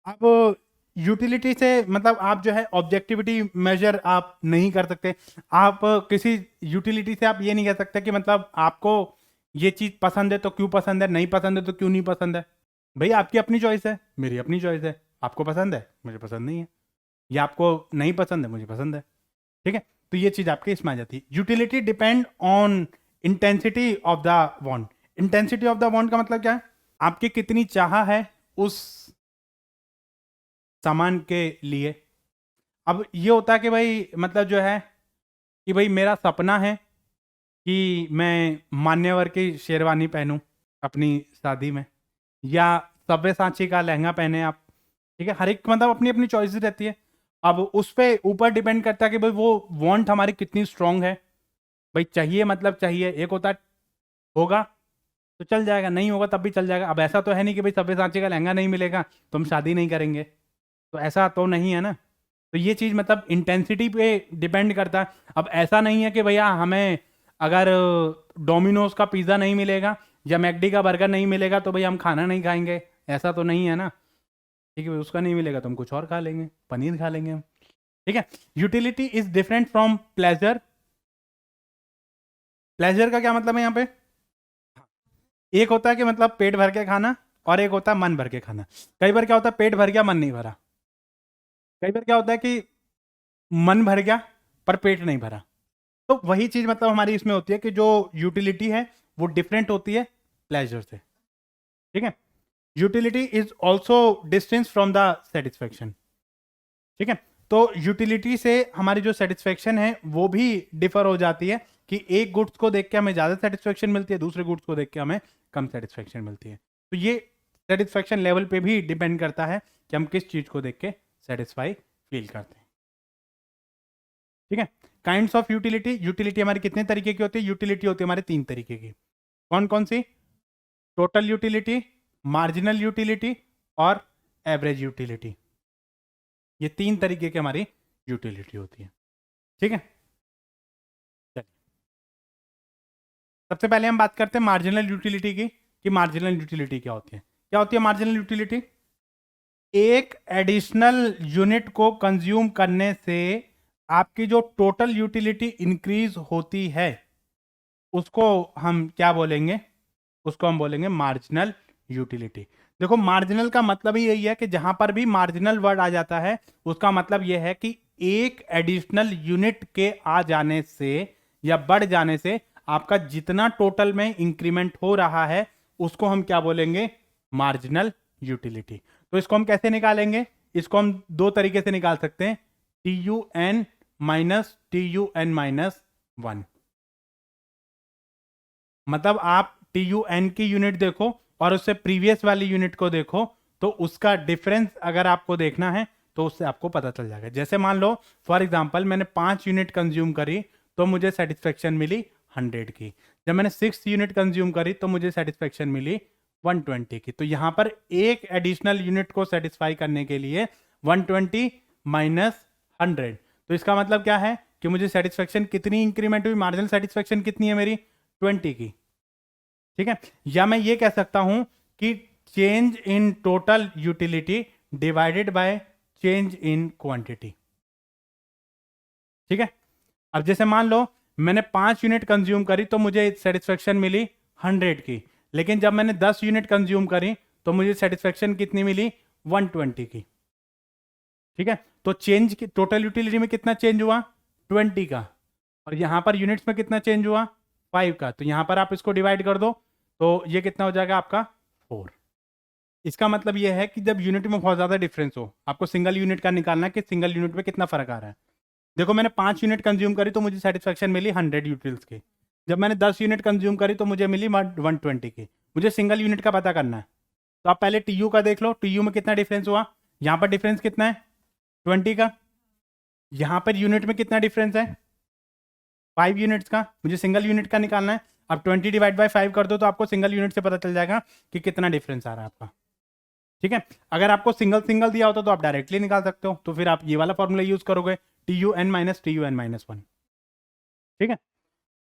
अब यूटिलिटी से मतलब आप जो है ऑब्जेक्टिविटी मेजर आप नहीं कर सकते। आप किसी यूटिलिटी से आप ये नहीं कह सकते कि मतलब आपको ये चीज़ पसंद है तो क्यों पसंद है, नहीं पसंद है तो क्यों नहीं पसंद है। भाई आपकी अपनी चॉइस है, मेरी अपनी चॉइस है। आपको पसंद है, मुझे पसंद नहीं है, या आपको नहीं पसंद है, मुझे पसंद है। ठीक है। तो ये चीज़ आपके इसमें आ जाती है। Utility depend on intensity of the want. Intensity of the want का मतलब क्या है, आपकी कितनी चाह है उस सामान के लिए। अब ये होता है कि भाई मतलब जो है कि भाई मेरा सपना है कि मैं मान्यवर की शेरवानी पहनूं अपनी शादी में, या सब्यसाची का लहंगा पहने आप। ठीक है, हर एक मतलब अपनी अपनी चॉइसेस रहती है। अब उस पे ऊपर डिपेंड करता है कि भाई वो वांट हमारी कितनी स्ट्रांग है। भाई चाहिए मतलब चाहिए, एक होता है होगा तो चल जाएगा, नहीं होगा तब भी चल जाएगा। अब ऐसा तो है नहीं कि भाई सब्यसाची का लहंगा नहीं मिलेगा तो हम शादी नहीं करेंगे, तो ऐसा तो नहीं है ना। तो ये चीज़ मतलब इंटेंसिटी पे डिपेंड करता है। अब ऐसा नहीं है कि भैया हमें अगर डोमिनोज का पिज़्ज़ा नहीं मिलेगा या मैकडी का बर्गर नहीं मिलेगा तो भैया हम खाना नहीं खाएंगे, ऐसा तो नहीं है ना। ठीक है भाई, उसका नहीं मिलेगा तो हम कुछ और खा लेंगे, पनीर खा लेंगे हम। ठीक है। Utility is different from pleasure. Pleasure का क्या मतलब है यहाँ पे, एक होता है कि मतलब पेट भर के खाना और एक होता है मन भर के खाना। कई बार क्या होता है पेट भर गया मन नहीं भरा, कई बार क्या होता है कि मन भर गया पर पेट नहीं भरा। तो वही चीज मतलब हमारी इसमें होती है कि जो यूटिलिटी है वो डिफरेंट होती है प्लेजर से। ठीक है। Utility is also distance from the satisfaction. ठीक है। तो यूटिलिटी से हमारी जो सेटिस्फेक्शन है वो भी डिफर हो जाती है कि एक गुड्स को देख के हमें ज्यादा सेटिस्फेक्शन मिलती है, दूसरे गुड्स को देख के हमें कम सेटिस्फेक्शन मिलती है। तो ये सेटिस्फेक्शन लेवल पे भी डिपेंड करता है कि हम किस चीज को देख के सेटिस्फाई फील करते हैं। ठीक है। काइंड्स ऑफ यूटिलिटी, यूटिलिटी हमारी कितने तरीके की होती है, यूटिलिटी होती है हमारे तीन तरीके की। कौन कौन सी, टोटल यूटिलिटी, मार्जिनल यूटिलिटी और एवरेज यूटिलिटी। ये तीन तरीके की हमारी यूटिलिटी होती है। ठीक है। चलिए, सबसे पहले हम बात करते हैं मार्जिनल यूटिलिटी की, कि मार्जिनल यूटिलिटी क्या होती है। क्या होती है मार्जिनल यूटिलिटी, एक एडिशनल यूनिट को कंज्यूम करने से आपकी जो टोटल यूटिलिटी इंक्रीज होती है उसको हम क्या बोलेंगे, उसको हम बोलेंगे मार्जिनल यूटिलिटी। देखो मार्जिनल का मतलब ही यही है कि जहां पर भी मार्जिनल वर्ड आ जाता है उसका मतलब यह है कि एक एडिशनल यूनिट के आ जाने से या बढ़ जाने से आपका जितना टोटल में इंक्रीमेंट हो रहा है उसको हम क्या बोलेंगे, मार्जिनल यूटिलिटी। तो इसको हम कैसे निकालेंगे, इसको हम दो तरीके से निकाल सकते हैं, TUN माइनस TUN-1। मतलब आप TUN की यूनिट देखो और उससे प्रीवियस वाली यूनिट को देखो, तो उसका डिफरेंस अगर आपको देखना है तो उससे आपको पता चल जाएगा। जैसे मान लो फॉर एग्जांपल मैंने 5 यूनिट कंज्यूम करी तो मुझे सेटिस्फेक्शन मिली 100 की। जब मैंने 6 यूनिट कंज्यूम करी तो मुझे सेटिस्फेक्शन मिली 120 की। तो यहां पर एक एडिशनल यूनिट को सेटिस्फाई करने के लिए 120 माइनस 100, तो इसका मतलब क्या है कि मुझे सेटिस्फेक्शन कितनी इंक्रीमेंट हुई, मार्जिनल सेटिस्फेक्शन कितनी है मेरी, 20 की। ठीक है। या मैं ये कह सकता हूं कि change in total utility divided by change in quantity. ठीक है। अब जैसे मान लो मैंने 5 यूनिट कंज्यूम करी तो मुझे सेटिस्फेक्शन मिली 100 की, लेकिन जब मैंने 10 यूनिट कंज्यूम करी तो मुझे सेटिस्फेक्शन कितनी मिली, 120 की। ठीक है, तो चेंज की टोटल यूटिलिटी में कितना चेंज हुआ, 20 का, और यहाँ पर यूनिट्स में कितना चेंज हुआ, 5 का। तो यहाँ पर आप इसको डिवाइड कर दो, तो ये कितना हो जाएगा आपका, 4। इसका मतलब ये है कि जब यूनिट में बहुत ज़्यादा डिफरेंस हो, आपको सिंगल यूनिट का निकालना है कि सिंगल यूनिट में कितना फर्क आ रहा है। देखो मैंने 5 यूनिट कंज्यूम करी तो मुझे सेटिस्फेक्शन मिली 100 यूटिल्स की। जब मैंने 10 यूनिट कंज्यूम करी तो मुझे मिली 120 की। मुझे सिंगल यूनिट का पता करना है, तो आप पहले टीयू का देख लो, टीयू में कितना डिफरेंस हुआ। यहाँ पर डिफरेंस कितना है, 20 का। यहाँ पर यूनिट में कितना डिफरेंस है, 5 यूनिट्स का। मुझे सिंगल यूनिट का निकालना है। अब 20 डिवाइड बाई 5 कर दो तो आपको सिंगल यूनिट से पता चल जाएगा कि कितना डिफरेंस आ रहा है आपका। ठीक है, अगर आपको सिंगल सिंगल दिया होता तो आप डायरेक्टली निकाल सकते हो, तो फिर आप ये वाला फॉर्मूला यूज करोगे, TUN माइनस TUN माइनस 1। ठीक है,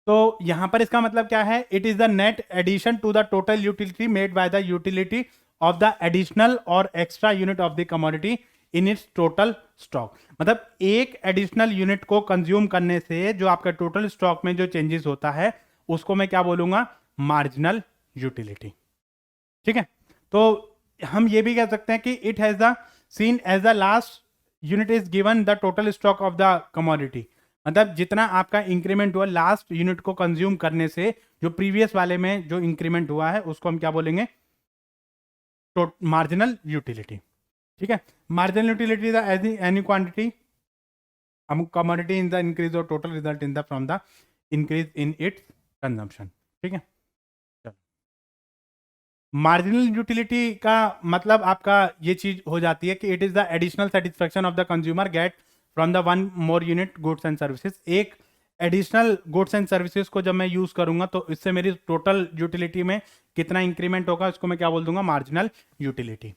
तो यहां पर इसका मतलब क्या है, it is the net addition to the total utility made by the utility of the additional or extra unit of the commodity in its total stock. मतलब एक एडिशनल यूनिट को कंज्यूम करने से जो आपका टोटल स्टॉक में जो चेंजेस होता है उसको मैं क्या बोलूंगा, मार्जिनल यूटिलिटी। ठीक है, तो हम ये भी कह सकते हैं कि it has the seen as the last unit is given the total stock of the commodity. मतलब जितना आपका इंक्रीमेंट हुआ लास्ट यूनिट को कंज्यूम करने से, जो प्रीवियस वाले में जो इंक्रीमेंट हुआ है उसको हम क्या बोलेंगे, मार्जिनल यूटिलिटी। ठीक है, marginal utility the any quantity हम कमोडिटी इन द इंक्रीज और total result in the from the increase in its consumption. ठीक है, मार्जिनल यूटिलिटी का मतलब आपका ये चीज हो जाती है कि it is the additional satisfaction of the consumer get from the one more unit goods and services. एक एडिशनल गुड्स एंड सर्विसेज को जब मैं यूज करूंगा तो इससे मेरी टोटल यूटिलिटी में कितना इंक्रीमेंट होगा, इसको मैं क्या बोल दूंगा, marginal utility.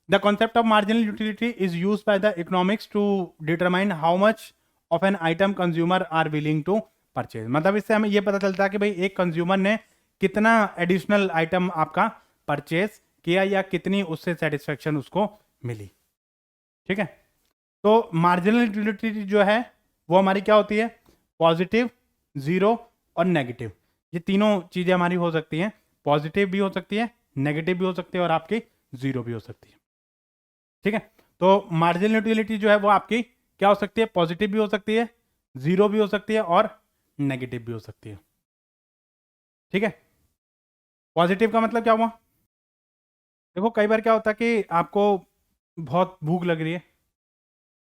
The concept of marginal utility is use by the economics to determine how much of an item consumer are willing to purchase. मतलब इससे हमें यह पता चलता है कि भाई एक कंज्यूमर ने कितना एडिशनल आइटम आपका परचेज किया या कितनी उससे सेटिस्फेक्शन उसको मिली। ठीक है, तो मार्जिनल यूटिलिटी जो है वो हमारी क्या होती है, पॉजिटिव, जीरो और नेगेटिव। ये तीनों चीजें हमारी हो सकती हैं, पॉजिटिव भी हो सकती है, नेगेटिव भी हो सकती है और आपकी जीरो भी हो सकती है। ठीक है, तो मार्जिनल यूटिलिटी जो है वो आपकी क्या हो सकती है, पॉजिटिव भी हो सकती है, जीरो भी हो सकती है और नेगेटिव भी हो सकती है। ठीक है, पॉजिटिव का मतलब क्या हुआ, देखो कई बार क्या होता है कि आपको बहुत भूख लग रही है,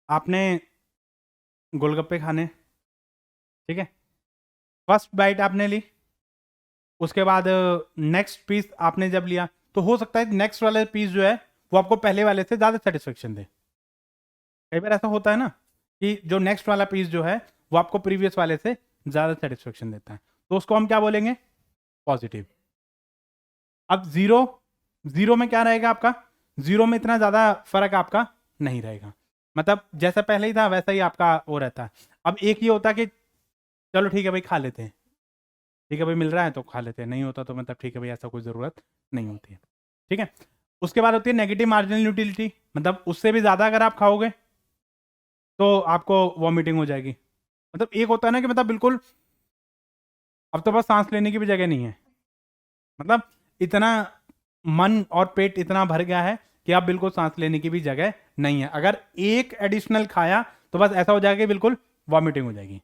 आपने गोलगप्पे खाने, ठीक है, फर्स्ट बाइट आपने ली, उसके बाद नेक्स्ट पीस आपने जब लिया तो हो सकता है नेक्स्ट वाला पीस जो है वो आपको पहले वाले से ज़्यादा सेटिस्फेक्शन दे। कई बार ऐसा होता है ना कि जो नेक्स्ट वाला पीस जो है वो आपको प्रीवियस वाले से ज़्यादा सेटिस्फेक्शन देता है, तो उसको हम क्या बोलेंगे, पॉजिटिव। अब जीरो, जीरो में क्या रहेगा आपका, जीरो में इतना ज़्यादा फर्क आपका नहीं रहेगा, मतलब जैसा पहले ही था वैसा ही आपका वो रहता है। अब एक ये होता है कि चलो ठीक है भाई खा लेते हैं, ठीक है भाई मिल रहा है तो खा लेते हैं, नहीं होता तो मतलब ठीक है भाई ऐसा कोई ज़रूरत नहीं होती है। ठीक है, उसके बाद होती है नेगेटिव मार्जिनल यूटिलिटी, मतलब उससे भी ज़्यादा अगर आप खाओगे तो आपको वॉमिटिंग हो जाएगी। मतलब एक होता है ना कि मतलब बिल्कुल अब तो बस सांस लेने की भी जगह नहीं है, मतलब इतना मन और पेट इतना भर गया है कि आप बिल्कुल सांस लेने की भी जगह नहीं है। अगर एक एडिशनल खाया तो बस ऐसा हो जाएगा कि बिल्कुल वॉमिटिंग हो जाएगी।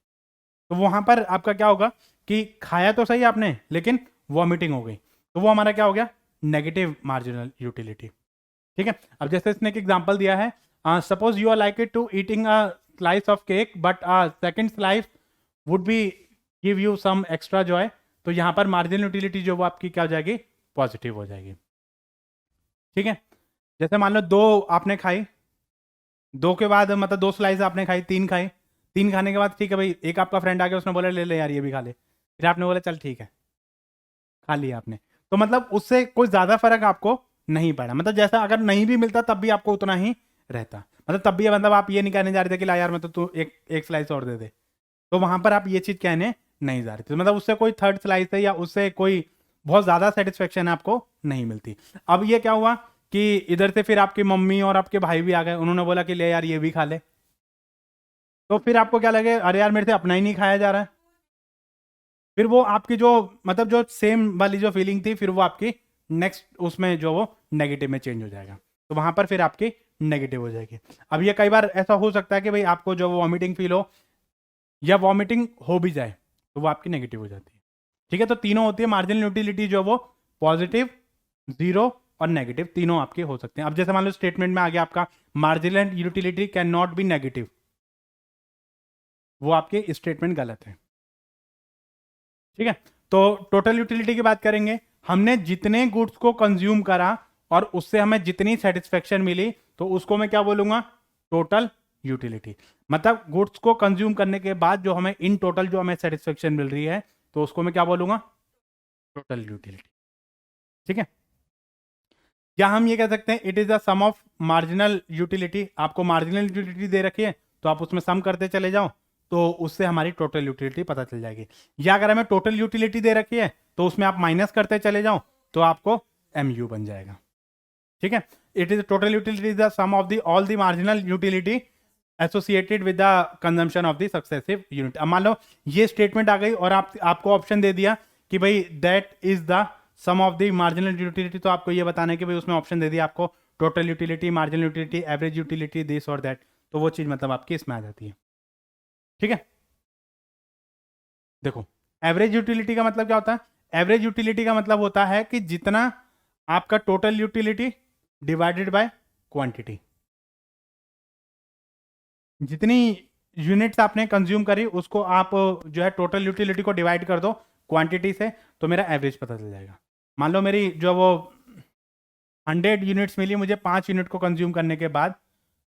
तो वहां पर आपका क्या होगा कि खाया तो सही आपने लेकिन वॉमिटिंग हो गई, तो वो हमारा क्या हो गया, नेगेटिव मार्जिनल यूटिलिटी। ठीक है, अब जैसे इसने एक एग्जांपल दिया है, suppose you are like it to eating a slice of cake but second slice would be give you some extra joy, तो यहाँ पर मार्जिनल यूटिलिटी जो वो आपकी क्या हो जाएगी, पॉजिटिव हो जाएगी। ठीक है, जैसे मान लो दो आपने खाई, दो के बाद मतलब दो स्लाइस आपने खाई, तीन खाई, तीन खाने के बाद ठीक है भाई एक आपका फ्रेंड आ गया उसने बोला ले ले यार ये भी खा ले, फिर आपने बोला चल ठीक है खा लिया आपने, तो मतलब उससे कोई ज़्यादा फर्क आपको नहीं पड़ा, मतलब जैसा अगर नहीं भी मिलता तब भी आपको उतना ही रहता, मतलब तब भी मतलब आप ये नहीं कहने जा रहे थे कि ला यार मतलब तू एक स्लाइस और दे दे, तो वहां पर आप ये चीज़ कहने नहीं जा रहे थे, मतलब उससे कोई थर्ड स्लाइस है या उससे कोई बहुत ज़्यादा सेटिस्फेक्शन आपको नहीं मिलती। अब ये क्या हुआ कि इधर से फिर आपकी मम्मी और आपके भाई भी आ गए, उन्होंने बोला कि ले यार ये भी खा ले, तो फिर आपको क्या लगे, अरे यार मेरे से अपना ही नहीं खाया जा रहा है, फिर वो आपकी जो मतलब जो सेम वाली जो फीलिंग थी फिर वो आपकी नेक्स्ट उसमें जो वो नेगेटिव में चेंज हो जाएगा, तो वहां पर फिर आपकी नेगेटिव हो जाएगी। अब ये कई बार ऐसा हो सकता है कि भाई आपको जो वॉमिटिंग फील हो या वॉमिटिंग हो भी जाए, तो वो आपकी नेगेटिव हो जाती है। ठीक है, तो तीनों होती है मार्जिनल यूटिलिटी, जो वो पॉजिटिव, जीरो और नेगेटिव तीनों आपके हो सकते हैं। अब जैसे मान लो स्टेटमेंट में आ गया आपका marginal utility can not B negative, वो आपके स्टेटमेंट गलत है। ठीक है, तो टोटल यूटिलिटी की बात करेंगे, हमने जितने गुड्स को कंज्यूम करा और उससे हमें जितनी सेटिस्फेक्शन मिली, तो उसको मैं क्या बोलूंगा, टोटल यूटिलिटी। मतलब गुड्स को कंज्यूम करने के बाद जो हमें इन टोटल जो हमें सेटिस्फेक्शन मिल रही है, तो उसको मैं क्या बोलूंगा, टोटल यूटिलिटी। ठीक है, या हम ये कह सकते हैं it is the sum of marginal utility. आपको मार्जिनल यूटिलिटी दे रखी है, तो आप उसमें सम करते चले जाओ, तो उससे हमारी टोटल यूटिलिटी पता चल जाएगी। या अगर हमें टोटल यूटिलिटी दे रखी है, तो उसमें आप माइनस करते चले जाओ, तो आपको MU बन जाएगा। ठीक है, it is total utility is the sum of the all the marginal utility associated with the consumption of the successive unit. अब मान लो ये स्टेटमेंट आ गई और आपको ऑप्शन दे दिया कि भाई that is the sum of the marginal utility, तो आपको ये बताना है कि भाई उसमें ऑप्शन दे दिया आपको total utility, marginal utility, average utility, this और दैट, तो वो चीज मतलब आपकी इसमें आ जाती है। ठीक है, देखो एवरेज यूटिलिटी का मतलब क्या होता है, एवरेज यूटिलिटी का मतलब होता है कि जितना आपका total utility divided by quantity, जितनी यूनिट्स आपने कंज्यूम करी उसको आप जो है टोटल यूटिलिटी को डिवाइड कर दो क्वांटिटी से, तो मेरा एवरेज पता चल जाएगा। मान लो मेरी जो वो 100 यूनिट्स मिली मुझे 5 यूनिट को कंज्यूम करने के बाद,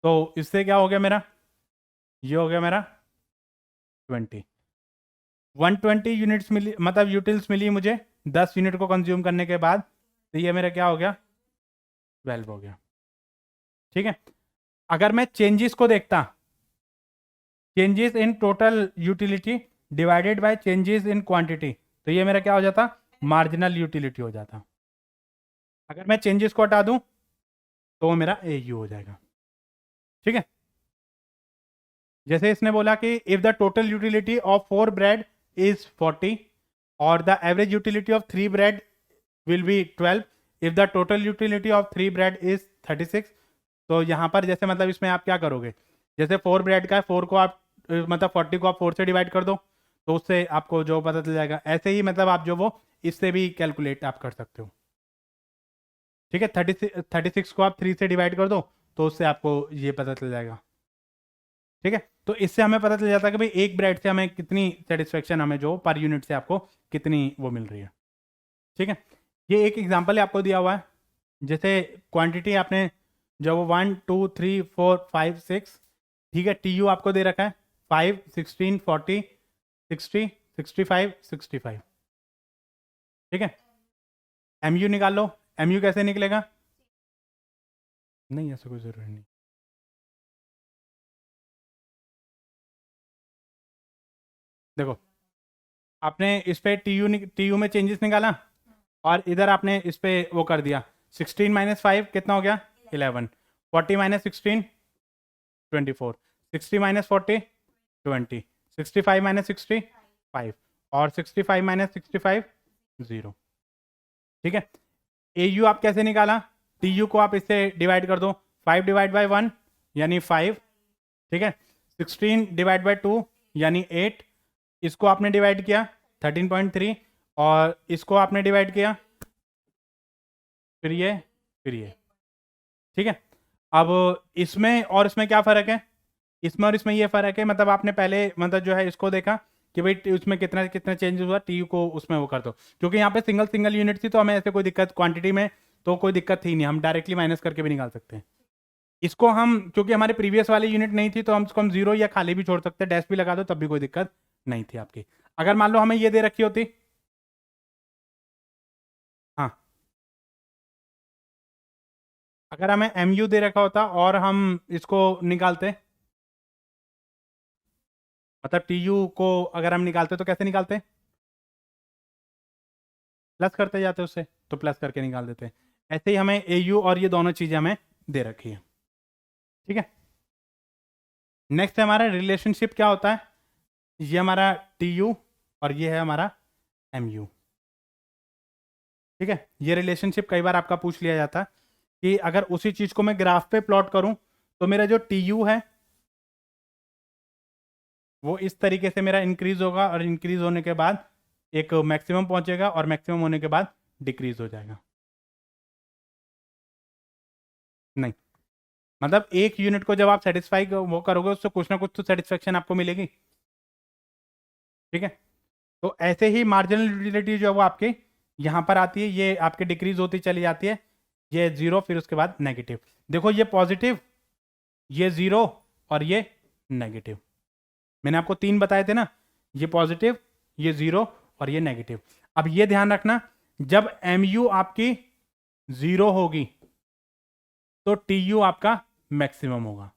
तो इससे क्या हो गया मेरा, ये हो गया मेरा 20, 120 यूनिट्स मिली, मतलब यूटिल्स मिली मुझे 10 यूनिट को कंज्यूम करने के बाद, तो ये मेरा क्या हो गया, 12 हो गया। ठीक है, अगर मैं चेंजेस को देखता, changes in total utility divided by changes in quantity, तो ये मेरा क्या हो जाता, मार्जिनल यूटिलिटी हो जाता। अगर मैं चेंजेस को हटा दूं, तो वो मेरा AU हो जाएगा। ठीक है, जैसे इसने बोला कि if the total utility of 4 bread is 40 और the average utility of 3 bread will be 12, if the total utility of 3 bread is 36, तो यहाँ पर जैसे मतलब इसमें आप क्या करोगे, जैसे 4 ब्रेड का है, 4 को आप मतलब 40 को आप 4 से डिवाइड कर दो, तो उससे आपको जो पता चल जाएगा। ऐसे ही मतलब आप जो वो इससे भी कैलकुलेट आप कर सकते हो। ठीक है, 36 को आप 3 से डिवाइड कर दो, तो उससे आपको ये पता चल जाएगा। ठीक है, तो इससे हमें पता चल जाता है कि भाई एक ब्रेड से हमें कितनी सेटिस्फेक्शन, हमें जो पर यूनिट से आपको कितनी वो मिल रही है। ठीक है, ये एक एग्जांपल है आपको दिया हुआ है, जैसे क्वांटिटी आपने जो वो 1 2 3 4 5 6, ठीक है, TU आपको दे रखा है 5 16 40 60 65 65। ठीक है, MU निकाल लो, MU कैसे निकलेगा, नहीं ऐसा कोई जरूरी नहीं। देखो आपने इस पे TU में चेंजेस निकाला, और इधर आपने इस पे वो कर दिया, 16 माइनस 5 कितना हो गया, 11, 40 माइनस 16 24, 60 माइनस 40 20, 65 माइनस 60 5, और 65 माइनस 65 0। ठीक है, AU आप कैसे निकाला, TU को आप इससे डिवाइड कर दो, 5 डिवाइड बाई 1 यानी 5। ठीक है, 16 डिवाइड बाई 2 यानी 8, इसको आपने डिवाइड किया 13.3, और इसको आपने डिवाइड किया फिर ये फिर ये। ठीक है, अब इसमें और इसमें क्या फ़र्क है, इसमें और इसमें ये फ़र्क है, मतलब आपने पहले मतलब जो है इसको देखा कि भाई उसमें कितना कितना चेंज हुआ, TU को उसमें वो कर दो, क्योंकि यहाँ पे सिंगल सिंगल यूनिट थी, तो हमें ऐसे कोई दिक्कत क्वांटिटी में तो कोई दिक्कत थी नहीं, हम डायरेक्टली माइनस करके भी निकाल सकते हैं। इसको हम क्योंकि हमारे प्रीवियस वाली यूनिट नहीं थी, तो हम इसको हम जीरो या खाली भी छोड़ सकते हैं, डैश भी लगा दो तब भी कोई दिक्कत नहीं थी आपकी। अगर मान लो हमें ये दे रखी होती, हाँ, अगर हमें MU दे रखा होता और हम इसको निकालते, मतलब TU को अगर हम निकालते तो कैसे निकालते, प्लस करते जाते उससे, तो प्लस करके निकाल देते। ऐसे ही हमें AU और ये दोनों चीज़ें हमें दे रखी है। ठीक है, नेक्स्ट हमारा रिलेशनशिप क्या होता है, ये हमारा TU और ये है हमारा MU। ठीक है, ये रिलेशनशिप कई बार आपका पूछ लिया जाता कि अगर उसी चीज को मैं ग्राफ पे प्लॉट करूं तो मेरा जो टी यू है वो इस तरीके से मेरा इंक्रीज होगा और इंक्रीज होने के बाद एक मैक्सिमम पहुंचेगा और मैक्सिमम होने के बाद डिक्रीज हो जाएगा। नहीं, मतलब एक यूनिट को जब आप सेटिस्फाई वो करोगे उससे कुछ ना कुछ तो सेटिस्फेक्शन आपको मिलेगी। ठीक है, तो ऐसे ही मार्जिनल यूटिलिटी जो है वो आपके यहाँ पर आती है, ये आपके डिक्रीज होती चली जाती है, ये जीरो फिर उसके बाद नेगेटिव। देखो ये पॉजिटिव, ये जीरो और ये नेगेटिव। मैंने आपको तीन बताए थे ना, ये पॉजिटिव, ये जीरो और ये नेगेटिव। अब ये ध्यान रखना, जब एम यू आपकी जीरो होगी तो टी यू आपका मैक्सिमम होगा।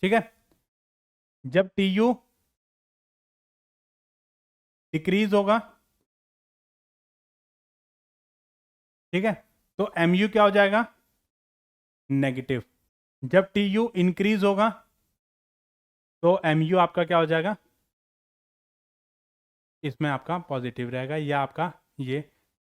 ठीक है, जब टी यू डिक्रीज होगा, ठीक है, तो एम यू क्या हो जाएगा, नेगेटिव। जब टी यू इंक्रीज होगा तो एम यू आपका क्या हो जाएगा, इसमें आपका पॉजिटिव रहेगा, या आपका ये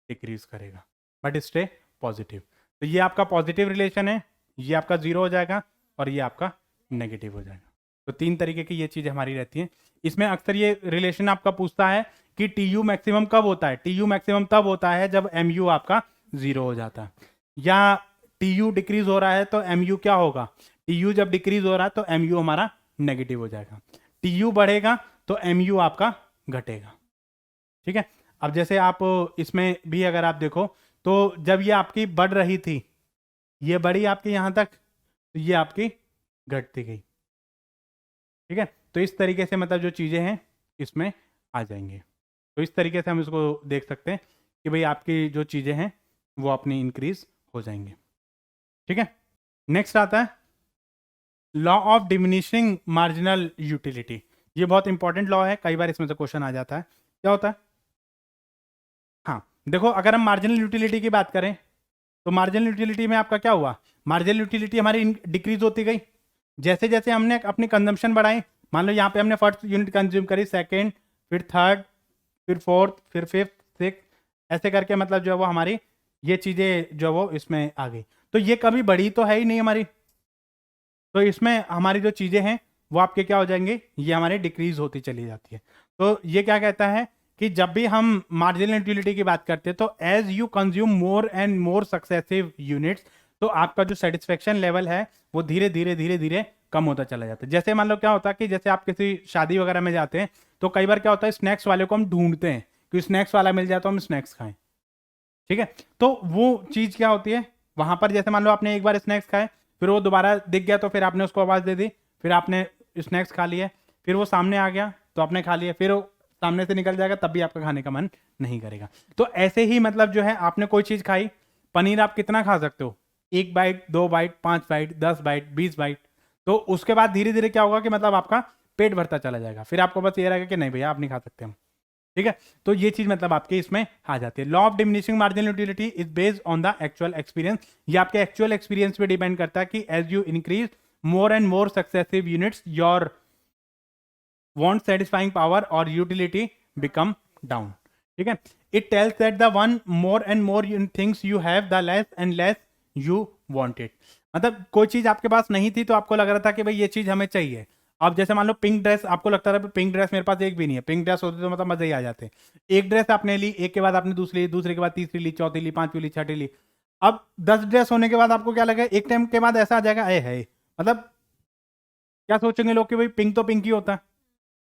डिक्रीज करेगा बट स्टे पॉजिटिव। तो ये आपका पॉजिटिव रिलेशन है, ये आपका जीरो हो जाएगा और ये आपका नेगेटिव हो जाएगा। तो तीन तरीके की ये चीज़ें हमारी रहती हैं। इसमें अक्सर ये रिलेशन आपका पूछता है कि टी यू मैक्सिमम कब होता है। टी यू मैक्सिमम तब होता है जब एम यू आपका जीरो हो जाता है, या टी यू डिक्रीज हो रहा है तो एम यू क्या होगा, टी यू जब डिक्रीज हो रहा है तो एम यू हमारा नेगेटिव हो जाएगा। टी यू बढ़ेगा तो एम यू आपका घटेगा। ठीक है, अब जैसे आप इसमें भी अगर आप देखो तो जब ये आपकी बढ़ रही थी, ये बढ़ी आपकी यहां तक, तो ये आपकी घटती गई। ठीक है, तो इस तरीके से मतलब जो चीज़ें हैं इसमें आ जाएंगे। तो इस तरीके से हम इसको देख सकते हैं कि भाई आपकी जो चीज़ें हैं वो अपनी इंक्रीज हो जाएंगे। ठीक है, नेक्स्ट आता है law of diminishing marginal utility. ये बहुत इंपॉर्टेंट लॉ है, कई बार इसमें से क्वेश्चन आ जाता है। क्या होता है, हाँ देखो, अगर हम मार्जिनल यूटिलिटी की बात करें तो मार्जिनल यूटिलिटी में आपका क्या हुआ, मार्जिनल यूटिलिटी हमारी डिक्रीज होती गई जैसे जैसे हमने अपनी कंजम्पशन बढ़ाई। मान लो यहाँ पे हमने फर्स्ट यूनिट कंज्यूम करी, सेकेंड, फिर थर्ड, फिर फोर्थ, फिर फिफ्थ, सिक्स, ऐसे करके मतलब जो है वो हमारी ये चीज़ें जो वो इसमें आ गई। तो ये कभी बढ़ी तो है ही नहीं हमारी, तो इसमें हमारी जो चीज़ें हैं वो आपके क्या हो जाएंगे, ये हमारे डिक्रीज होती चली जाती है। तो ये क्या कहता है कि जब भी हम मार्जिनल यूटिलिटी की बात करते हैं तो as you consume more and more successive units, तो आपका जो सेटिस्फेक्शन लेवल है वो धीरे धीरे धीरे धीरे कम होता चला जाता है। जैसे मान लो क्या होता है कि जैसे आप किसी शादी वगैरह में जाते हैं तो कई बार क्या होता है, स्नैक्स वाले को हम ढूंढते हैं कि स्नैक्स वाला मिल जाए तो हम स्नैक्स खाएं। ठीक है, तो वो चीज़ क्या होती है वहां पर, जैसे मान लो आपने एक बार स्नैक्स खाए, फिर वो दोबारा दिख गया तो फिर आपने उसको आवाज़ दे दी, फिर आपने स्नैक्स खा लिए, फिर वो सामने आ गया तो आपने खा लिया, फिर वो सामने से निकल जाएगा तब भी आपका खाने का मन नहीं करेगा। तो ऐसे ही मतलब जो है आपने कोई चीज़ खाई, पनीर आप कितना खा सकते हो, एक बाइट, दो बाइट, 5 बाइट, 10 बाइट, 20 बाइट, तो उसके बाद धीरे धीरे क्या होगा कि मतलब आपका पेट भरता चला जाएगा, फिर आपको बस ये रहेगा कि नहीं भैया आप नहीं खा सकते हम। ठीक है, तो ये चीज मतलब आपके इसमें आ जाती है। Law of diminishing marginal utility is based on the actual experience. ये आपके एक्चुअल एक्सपीरियंस पे डिपेंड करता है कि as you increase more and more successive units your want satisfying power or utility become down. ठीक है, it tells that the one more and more things you have the less and less you want it. मतलब कोई चीज आपके पास नहीं थी तो आपको लग रहा था कि भाई ये चीज हमें चाहिए। अब जैसे मान लो पिंक ड्रेस, आपको लगता था पिंक ड्रेस मेरे पास एक भी नहीं है, पिंक ड्रेस होती तो मतलब मजे ही आ जाते। एक ड्रेस आपने ली, एक के बाद आपने दूसरी ली, दूसरे के बाद तीसरी ली, चौथी ली, पांचवी ली, छठी ली। अब 10 ड्रेस होने के बाद आपको क्या लगा, एक टाइम के बाद ऐसा आ जाएगा है मतलब क्या सोचेंगे लोग कि भाई पिंक तो पिंक ही होता है।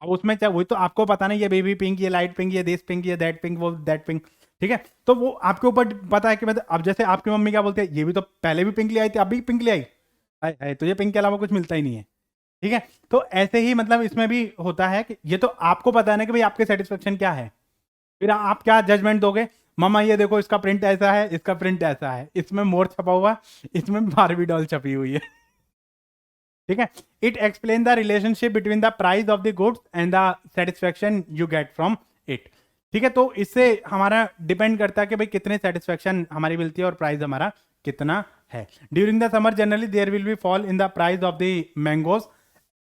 अब उसमें क्या, वही तो आपको पता नहीं, ये बेबी पिंक, ये लाइट पिंक, ये दिस पिंक, ये दैट पिंक, वो दैट पिंक। ठीक है, तो वो आपके ऊपर पता है कि मतलब अब जैसे आपकी मम्मी क्या बोलते हैं, ये भी तो पहले भी पिंक ले आई थी, अब भी पिंक ले आई है, तो ये पिंक के अलावा कुछ मिलता ही नहीं है। ठीक है, तो ऐसे ही मतलब इसमें भी होता है कि ये तो आपको पता है ना कि भाई आपके सेटिस्फेक्शन क्या है, फिर आप क्या जजमेंट दोगे, मम्मा ये देखो इसका प्रिंट ऐसा है, इसका प्रिंट ऐसा है, इसमें मोर छपा हुआ, इसमें बारबी डॉल छपी हुई है। ठीक है, it explain the relationship between the price of the goods and the satisfaction you get from it. ठीक है, तो इससे हमारा डिपेंड करता है कि भाई कितने सेटिस्फेक्शन हमारी मिलती है और प्राइस हमारा कितना है। During the summer generally there will be fall in the price of the mangoes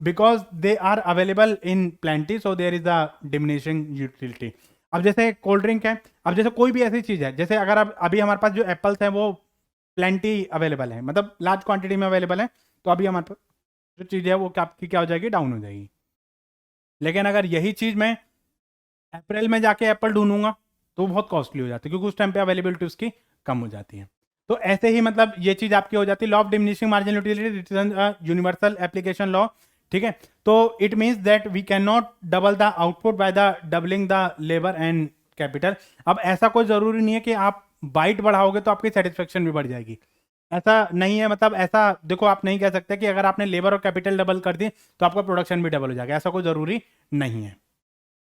because they are available in plenty, so there is the diminishing utility. अब जैसे कोल्ड ड्रिंक है, अब जैसे कोई भी ऐसी चीज़ है, जैसे अगर अब अभी हमारे पास जो एप्पल्स हैं वो प्लेंटी अवेलेबल है, मतलब लार्ज क्वांटिटी में अवेलेबल है, तो अभी हमारे पास जो चीज़ है वो क्या हो जाएगी, डाउन हो जाएगी। लेकिन अगर यही चीज़ मैं अप्रैल में जाके एप्पल ढूंढूंगा तो बहुत कॉस्टली हो जाती है, क्योंकि उस टाइम पे अवेलेबिलिटी उसकी कम हो जाती है। तो ऐसे ही मतलब ये चीज़ आपकी हो जाती है। Law of diminishing marginal utility universal application law, ठीक है। तो it means that we can not double the output by the doubling the labour and capital. अब ऐसा कोई ज़रूरी नहीं है कि आप बाइट बढ़ाओगे तो आपकी सेटिस्फेक्शन भी बढ़ जाएगी, ऐसा नहीं है। मतलब ऐसा देखो, आप नहीं कह सकते कि अगर आपने लेबर और कैपिटल डबल कर दी तो आपका प्रोडक्शन भी डबल हो जाएगा, ऐसा कोई ज़रूरी नहीं है,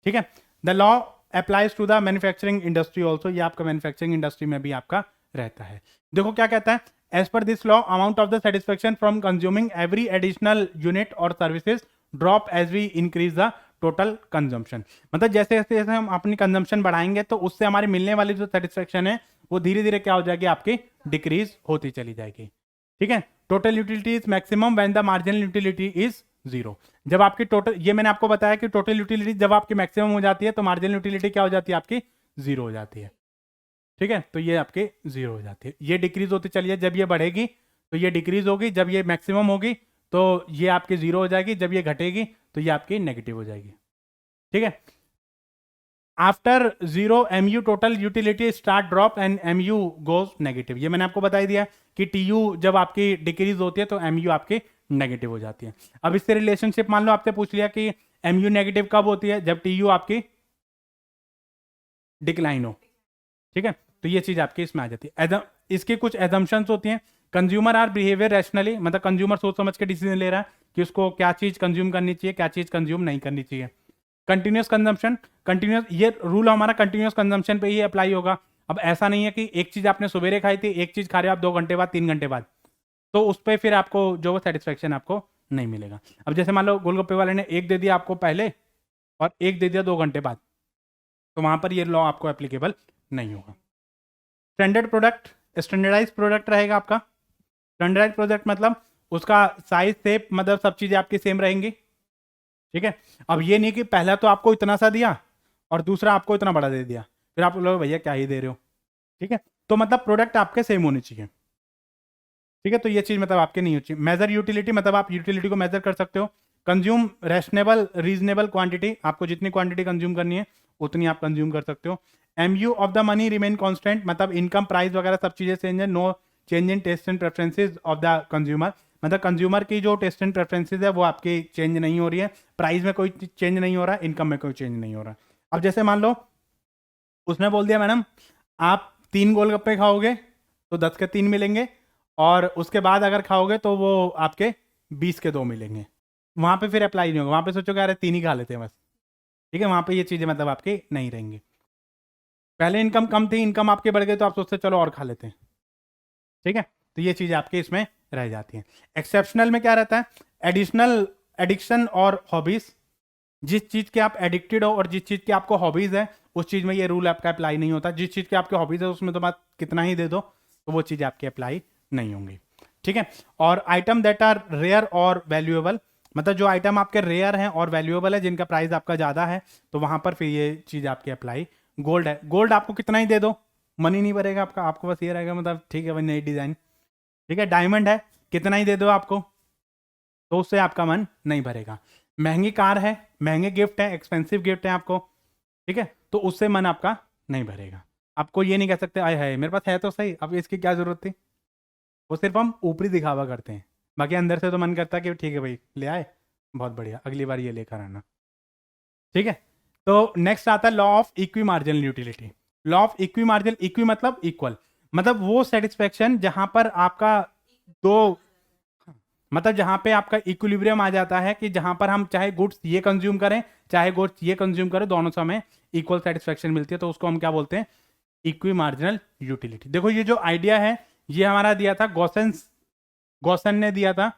ठीक है। The law applies to the manufacturing industry also, ये आपका मैन्युफैक्चरिंग इंडस्ट्री में भी आपका रहता है। देखो क्या कहता है, as per this law amount of the satisfaction from consuming every additional unit or services drop as we increase the total consumption. मतलब जैसे जैसे जैसे हम अपनी कंजम्पशन बढ़ाएंगे तो उससे हमारी मिलने वाली जो सेटिस्फेक्शन है वो धीरे धीरे क्या हो जाएगी, आपकी डिक्रीज होती चली जाएगी, ठीक है। Total utility is maximum when the marginal utility is zero. जब आपकी टोटल, ये मैंने आपको बताया कि टोटल यूटिलिटी जब आपकी मैक्सिमम हो जाती है तो मार्जिनल यूटिलिटी क्या हो जाती है, आपकी जीरो हो जाती है, ठीक है। तो ये आपके जीरो हो जाती है, ये डिक्रीज होती चली है। जब ये बढ़ेगी तो ये डिक्रीज होगी, जब ये मैक्सिमम होगी तो ये आपकी जीरो हो जाएगी, जब ये घटेगी तो ये आपकी नेगेटिव हो जाएगी, ठीक है। After zero M U total utility start drop and M U goes negative. ये मैंने आपको बता ही दिया कि टी यू जब आपकी डिक्रीज होती है तो एम यू आपकी नेगेटिव हो जाती है। अब इससे रिलेशनशिप मान लो आपसे पूछ लिया कि एम यू नेगेटिव कब होती है, जब टी यू आपकी डिक्लाइन हो, ठीक है। तो ये चीज आपकी इसमें आ जाती है। इसके कुछ एजम्पशंस होती हैं। कंज्यूमर आर बिहेवियर रैशनली, मतलब कंज्यूमर सोच समझ के डिसीजन ले रहा है कि उसको क्या चीज कंज्यूम करनी चाहिए, क्या चीज कंज्यूम नहीं करनी चाहिए। कंटिन्यूस कंजम्पशन, कंटिन्यूस, ये रूल हमारा कंटिन्यूस कंजम्पशन पे ही अप्लाई होगा। अब ऐसा नहीं है कि एक चीज आपने सवेरे खाई थी, एक चीज खा रहे हो आप 2 घंटे बाद, 3 घंटे बाद, तो उस पर फिर आपको जो वो सेटिस्फेक्शन आपको नहीं मिलेगा। अब जैसे मान लो गोलगप्पे वाले ने एक दे दिया आपको पहले और एक दे दिया 2 घंटे बाद, तो वहां पर ये लॉ आपको एप्लीकेबल नहीं होगा। स्टैंडर्ड प्रोडक्ट, स्टैंडर्डाइज प्रोडक्ट रहेगा आपका। स्टैंडर्डाइज प्रोडक्ट मतलब उसका साइज शेप, मतलब सब चीजें आपकी सेम रहेंगी, ठीक है। अब ये नहीं कि पहला तो आपको इतना सा दिया और दूसरा आपको इतना बड़ा दे दिया, फिर आप लोग भैया क्या ही दे रहे हो, ठीक है। तो मतलब प्रोडक्ट आपके सेम होने चाहिए, ठीक है। तो ये चीज मतलब आपके नहीं होनी चाहिए। मेजर यूटिलिटी, मतलब आप यूटिलिटी को मेजर कर सकते हो। कंज्यूम रैशनेबल रीजनेबल क्वांटिटी, आपको जितनी क्वांटिटी कंज्यूम करनी है उतनी आप कंज्यूम कर सकते हो। M U of the money remain constant, मतलब इनकम प्राइस वगैरह सब चीजें चेंज है। No change in taste and preferences of the consumer, मतलब कंज्यूमर की जो टेस्ट एंड प्रेफरेंसेज है वो आपकी चेंज नहीं हो रही है। प्राइस में कोई चेंज नहीं हो रहा, इनकम में कोई चेंज नहीं हो रहा। अब जैसे मान लो उसने बोल दिया मैडम आप 3 गोलगप्पे खाओगे तो 10 के 3 मिलेंगे, और उसके बाद अगर खाओगे तो वो आपके 20 के 2 मिलेंगे। वहां पे फिर अप्लाई नहीं होगा, वहां पे सोचोगे अरे 3 ही खा लेते हैं बस, ठीक है। वहां पे ये चीजें मतलब आपकी नहीं रहेंगी। पहले इनकम कम थी, इनकम आपके बढ़ गई तो आप सोचते चलो और खा लेते हैं, ठीक है। तो ये चीज़ आपके इसमें रह जाती है। एक्सेप्शनल में क्या रहता है, एडिशनल एडिक्शन और हॉबीज, जिस चीज़ के आप एडिक्टेड हो और जिस चीज़ की आपको हॉबीज है उस चीज़ में ये रूल आपका अप्लाई नहीं होता। जिस चीज़ के आपके हॉबीज है उसमें तो बात कितना ही दे दो तो वो चीज़ आपकी अप्लाई नहीं होंगी, ठीक है। और आइटम दैट आर रेयर और वैल्यूएबल, मतलब जो आइटम आपके रेयर हैं और वैल्यूएबल है, जिनका प्राइस आपका ज़्यादा है, तो वहां पर फिर ये चीज़ आपकी अप्लाई। गोल्ड है, गोल्ड आपको कितना ही दे दो मनी नहीं भरेगा आपका, आपको बस ये रहेगा मतलब ठीक है भाई नई डिज़ाइन, ठीक है। डायमंड है, कितना ही दे दो आपको तो उससे आपका मन नहीं भरेगा। महंगी कार है, महंगे गिफ्ट है, एक्सपेंसिव गिफ्ट है आपको, ठीक है, तो उससे मन आपका नहीं भरेगा। आपको ये नहीं कह सकते आए हाय मेरे पास है तो सही, अब इसकी क्या जरूरत थी। वो सिर्फ हम ऊपरी दिखावा करते हैं, बाकी अंदर से तो मन करता है कि ठीक है भाई ले आए, बहुत बढ़िया, अगली बार ये लेकर आना, ठीक है। तो नेक्स्ट आता है law of equi marginal utility. Law of equi marginal, equi मतलब इक्वल, मतलब वो सेटिस्फेक्शन जहां पर आपका दो, मतलब जहां पे आपका इक्विलिब्रियम आ जाता है कि जहां पर हम चाहे गुड्स ये कंज्यूम करें चाहे गुड्स ये कंज्यूम करें, दोनों से हमें इक्वल सेटिस्फेक्शन मिलती है, तो उसको हम क्या बोलते हैं, इक्वी मार्जिनल यूटिलिटी। देखो ये जो आइडिया है ये हमारा दिया था गॉसन ने दिया था,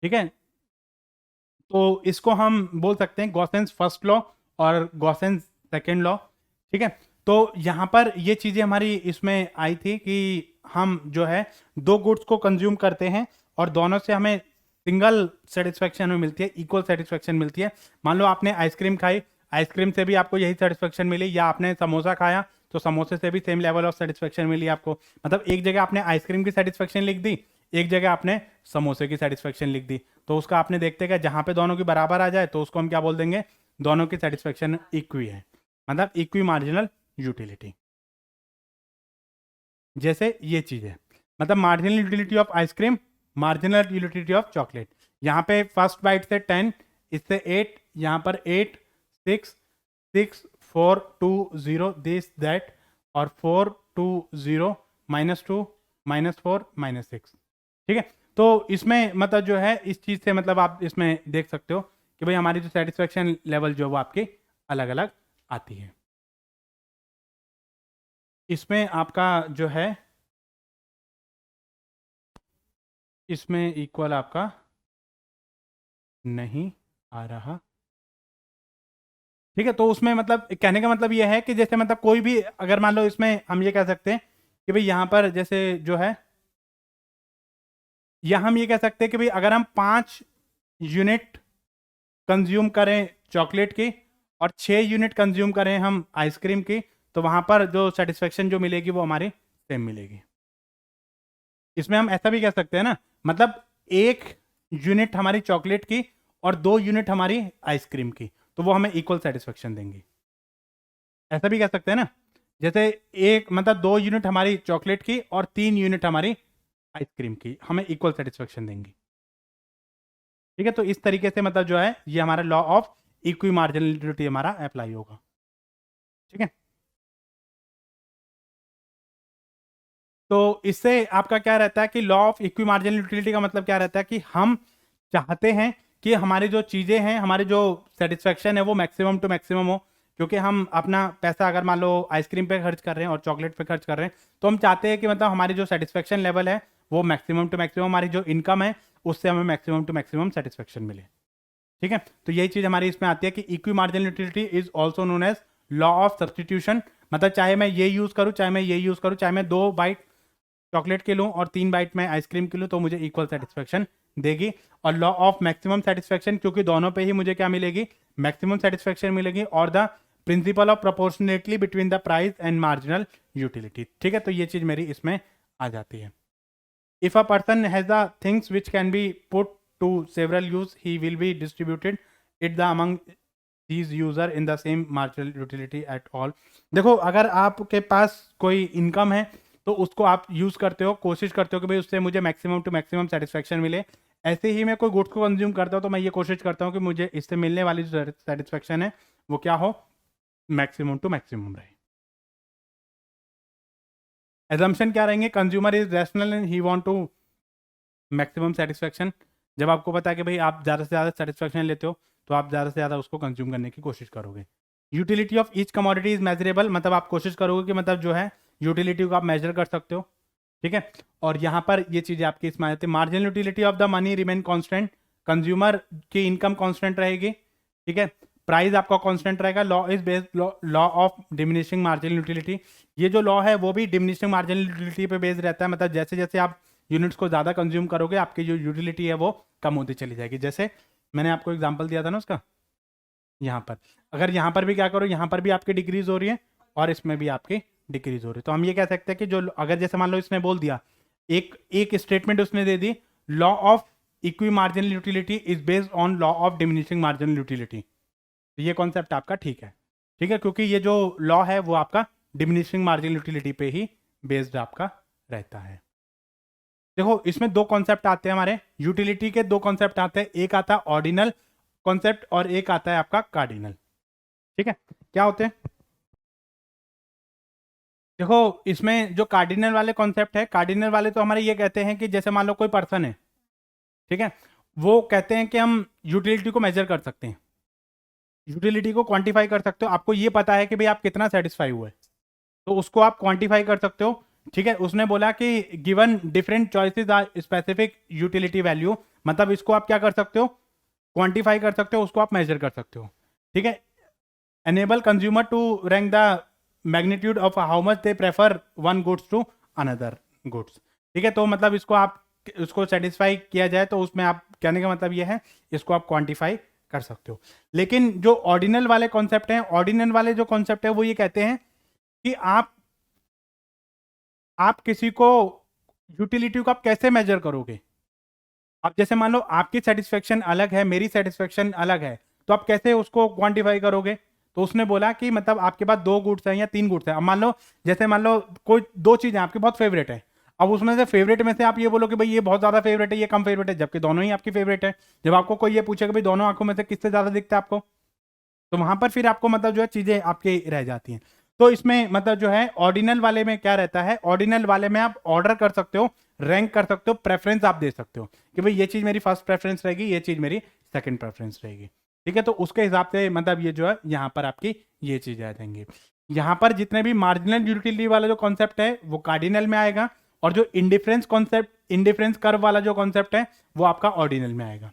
ठीक है। तो इसको हम बोल सकते हैं गॉसेंस फर्स्ट लॉ और गॉसेंस सेकेंड लॉ, ठीक है। तो यहां पर ये चीजें हमारी इसमें आई थी कि हम जो है दो गुड्स को कंज्यूम करते हैं और दोनों से हमें सिंगल सेटिस्फेक्शन में मिलती है, इक्वल सेटिस्फेक्शन मिलती है। मान लो आपने आइसक्रीम खाई, आइसक्रीम से भी आपको यही सेटिस्फेक्शन मिली, या आपने समोसा खाया तो समोसे से भी सेम लेवल ऑफ सेटिस्फेक्शन मिली आपको। मतलब एक जगह आपने आइसक्रीम की सेटिस्फेक्शन लिख दी, एक जगह आपने समोसे की सेटिस्फेक्शन लिख दी, तो उसका आपने देखते हैं जहां पे दोनों की बराबर आ जाए तो उसको हम क्या बोल देंगे, दोनों की सेटिस्फेक्शन इक्वी है, मतलब इक्वी मार्जिनल यूटिलिटी। जैसे ये चीज है, मतलब marginal utility of ice cream, marginal utility of chocolate. यहाँ पे फर्स्ट बाइट से 10, इससे 8, यहाँ पर 8, 6, 6, 4, 2, 0 दिस दैट, और 4, 2, 0, -2, -4, -6। ठीक है, तो इसमें मतलब जो है इस चीज से मतलब आप इसमें देख सकते हो कि भाई हमारी जो सेटिस्फेक्शन लेवल जो वो आपकी अलग अलग आती है। इसमें आपका जो है, इसमें इक्वल आपका नहीं आ रहा। ठीक है, तो उसमें मतलब कहने का मतलब ये है कि जैसे मतलब कोई भी अगर मान लो इसमें हम ये कह सकते हैं कि भाई यहाँ पर जैसे जो है, या हम ये कह सकते हैं कि भाई अगर हम 5 यूनिट कंज्यूम करें चॉकलेट की और 6 यूनिट कंज्यूम करें हम आइसक्रीम की, तो वहां पर जो सेटिस्फेक्शन जो मिलेगी वो हमारी सेम मिलेगी। इसमें हम ऐसा भी कह सकते हैं ना, मतलब 1 यूनिट हमारी चॉकलेट की और 2 यूनिट हमारी आइसक्रीम की, तो वो हमें इक्वल सेटिस्फेक्शन देंगी। ऐसा भी कह सकते हैं ना, जैसे एक मतलब 2 यूनिट हमारी चॉकलेट की और 3 यूनिट हमारी आइसक्रीम की हमें इक्वल सेटिस्फेक्शन देंगी। ठीक है, तो इस तरीके से मतलब जो है ये हमारा लॉ ऑफ इक्वी मार्जिनलिटी हमारा अप्लाई होगा। ठीक है, तो इससे आपका क्या रहता है कि law of equi marginal utility का मतलब क्या रहता है कि हम चाहते हैं कि हमारी जो चीज़ें हैं, हमारी जो सेटिस्फेक्शन है वो मैक्सिमम टू मैक्सिमम हो। क्योंकि हम अपना पैसा अगर मान लो आइसक्रीम पे खर्च कर रहे हैं और चॉकलेट पे खर्च कर रहे हैं, तो हम चाहते हैं कि मतलब हमारी जो सेटिस्फेक्शन लेवल है वो मैक्सिमम टू मैक्सिमम, हमारी जो इनकम है उससे हमें मैक्सिमम टू मैक्सिमम सेटिस्फेक्शन मिले। ठीक है, तो यही चीज़ हमारी इसमें आती है कि equi marginal utility is also known as law of substitution. मतलब चाहे मैं ये यूज़ करूँ, चाहे मैं ये यूज़ करूँ, चाहे मैं 2 बाइट चॉकलेट की लूँ और 3 बाइट में आइसक्रीम की लूँ, तो मुझे इक्वल सेटिस्फेक्शन देगी। और लॉ ऑफ मैक्सिमम सेटिस्फेक्शन, क्योंकि दोनों पे ही मुझे क्या मिलेगी, मैक्सिमम सेटिस्फेक्शन मिलेगी। और the principle of proportionately between the price and marginal utility. ठीक है, तो ये चीज़ मेरी इसमें आ जाती है। If a person has the things which can be put to several use, he will be distributed it the among these user in the same marginal utility at all. देखो, अगर आपके पास कोई इनकम है तो उसको आप यूज़ करते हो, कोशिश करते हो कि भाई उससे मुझे मैक्सिमम टू मैक्सिमम सेटिस्फेक्शन मिले। ऐसे ही मैं कोई गुड्स को कंज्यूम करता हूँ तो मैं ये कोशिश करता हूँ कि मुझे इससे मिलने वाली जो सेटिस्फेक्शन है वो क्या हो, मैक्सिमम टू मैक्सिमम रहे। एजम्पशन क्या रहेंगे, consumer is rational and he want to maximum satisfaction. जब आपको पता है कि भाई आप ज़्यादा से ज़्यादा सेटिस्फेक्शन लेते हो तो आप ज़्यादा से ज़्यादा उसको कंज्यूम करने की कोशिश करोगे। Utility of each commodity is measurable, मतलब आप कोशिश करोगे कि मतलब जो है यूटिलिटी को आप मेजर कर सकते हो। ठीक है, और यहाँ पर ये चीज़ें आपकी इसमें आ जाती है। Marginal utility of the money remain constant, consumer की इनकम कांस्टेंट रहेगी। ठीक है, प्राइस आपका कांस्टेंट रहेगा। Law is based law of diminishing marginal utility, ये जो लॉ है वो भी डिमिनिशिंग मार्जिनल यूटिलिटी पे बेस्ड रहता है। मतलब जैसे जैसे आप यूनिट्स को ज़्यादा कंज्यूम करोगे आपकी जो यूटिलिटी है वो कम होती चली जाएगी। जैसे मैंने आपको एग्जाम्पल दिया था ना उसका, यहाँ पर अगर यहाँ पर भी क्या करो, यहाँ पर भी आपकी डिक्रीज हो रही है और इसमें भी आपकी डिक्रीज हो रही है, तो हम ये कह सकते हैं कि जो अगर जैसे मान लो इसने बोल दिया, एक एक स्टेटमेंट उसने दे दी, law of equi marginal utility is based on law of diminishing marginal utility. तो ये कॉन्सेप्ट आपका ठीक है। ठीक है, क्योंकि ये जो लॉ है वो आपका डिमिनिशिंग मार्जिनल यूटिलिटी पे ही बेस्ड आपका रहता है। देखो, इसमें दो कॉन्सेप्ट आते हैं हमारे यूटिलिटी के, दो कॉन्सेप्ट आते हैं, एक आता है ऑर्डिनल कॉन्सेप्ट और एक आता है आपका कार्डिनल। ठीक है, क्या होते हैं, देखो इसमें जो कार्डिनल वाले कॉन्सेप्ट है, कार्डिनल वाले तो हमारे ये कहते हैं कि जैसे मान लो कोई पर्सन है, ठीक है, वो कहते हैं कि हम यूटिलिटी को मेजर कर सकते हैं, यूटिलिटी को क्वांटिफाई कर सकते हो। आपको ये पता है कि भाई आप कितना सेटिस्फाई हुए, तो उसको आप क्वांटिफाई कर सकते हो। ठीक है, उसने बोला कि given different choices are specific utility value, मतलब इसको आप क्या कर सकते हो, क्वांटिफाई कर सकते हो, उसको आप मेजर कर सकते हो। ठीक है, enable consumer to rank the magnitude of how much they prefer one goods to another goods। ठीक है, तो मतलब इसको आप उसको सेटिस्फाई किया जाए तो उसमें आप कहने का मतलब ये है इसको आप क्वांटिफाई कर सकते हो। लेकिन जो ऑर्डिनल वाले कॉन्सेप्ट हैं, ऑर्डिनल वाले जो कॉन्सेप्ट है वो ये कहते हैं कि आप किसी को यूटिलिटी को आप कैसे मेजर करोगे। अब जैसे मान लो आपकी सेटिस्फेक्शन अलग है, मेरी सेटिस्फेक्शन अलग है, तो आप कैसे उसको क्वांटिफाई करोगे। तो उसने बोला कि मतलब आपके पास 2 गुड्स हैं या 3 गुड्स हैं। अब मान लो जैसे मान लो कोई 2 चीजें आपकी बहुत फेवरेट है, अब उसमें से फेवरेट में से आप ये बोलो कि भाई ये बहुत ज्यादा फेवरेट है, ये कम फेवरेट है, जबकि दोनों ही आपकी फेवरेट है। जब आपको कोई ये पूछेगा भाई दोनों आंखों में से किससे ज्यादा दिखता है आपको, तो वहां पर फिर आपको मतलब जो है चीजें आपकी रह जाती हैं। तो इसमें मतलब जो है ऑर्डिनल वाले में क्या रहता है, ऑर्डिनल वाले में आप ऑर्डर कर सकते हो, रैंक कर सकते हो, प्रेफरेंस आप दे सकते हो कि भाई ये चीज मेरी फर्स्ट प्रेफरेंस रहेगी, ये चीज मेरी सेकंड प्रेफरेंस रहेगी। ठीक है, तो उसके हिसाब से मतलब ये जो है यहाँ पर आपकी ये चीजें आ जाएंगी। यहाँ पर जितने भी मार्जिनल यूटिलिटी वाला जो कॉन्सेप्ट है वो कार्डिनल में आएगा, और जो इंडिफरेंस कॉन्सेप्ट, इंडिफरेंस कर्व वाला जो कॉन्सेप्ट है वो आपका ऑर्डिनल में आएगा।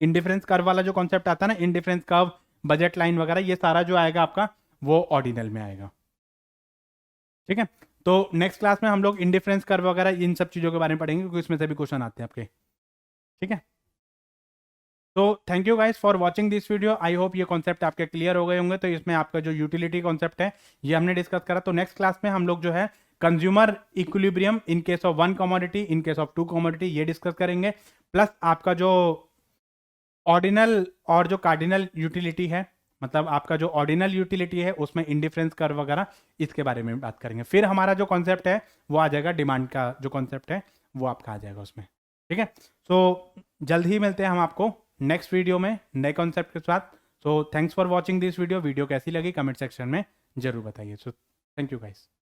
इंडिफरेंस कर्व वाला जो कॉन्सेप्ट आता है ना, इंडिफरेंस कर्व, बजट लाइन वगैरह, ये सारा जो आएगा आपका वो ऑर्डिनल में आएगा। ठीक है, तो नेक्स्ट क्लास में हम लोग इंडिफरेंस कर्व वगैरह इन सब चीज़ों के बारे में पढ़ेंगे, क्योंकि इसमें से भी क्वेश्चन आते हैं आपके। ठीक है, तो thank you guys for watching this video. I hope ये कॉन्सेप्ट आपके क्लियर हो गए होंगे। तो इसमें आपका जो यूटिलिटी कॉन्सेप्ट है ये हमने डिस्कस करा। तो नेक्स्ट क्लास में हम लोग जो है consumer equilibrium in case of 1 commodity, in case of 2 commodity, ये डिस्कस करेंगे। प्लस आपका जो ऑर्डिनल और जो कार्डिनल यूटिलिटी है, मतलब आपका जो ऑर्डिनल यूटिलिटी है उसमें इंडिफरेंस कर्व वगैरह, इसके बारे में बात करेंगे। फिर हमारा जो कॉन्सेप्ट है वो आ जाएगा, डिमांड का जो कॉन्सेप्ट है वो आपका आ जाएगा उसमें। ठीक है, सो जल्द ही मिलते हैं हम आपको नेक्स्ट वीडियो में नए कॉन्सेप्ट के साथ। So thanks for watching this video. Video कैसी लगी कमेंट सेक्शन में जरूर बताइए। So thank you guys.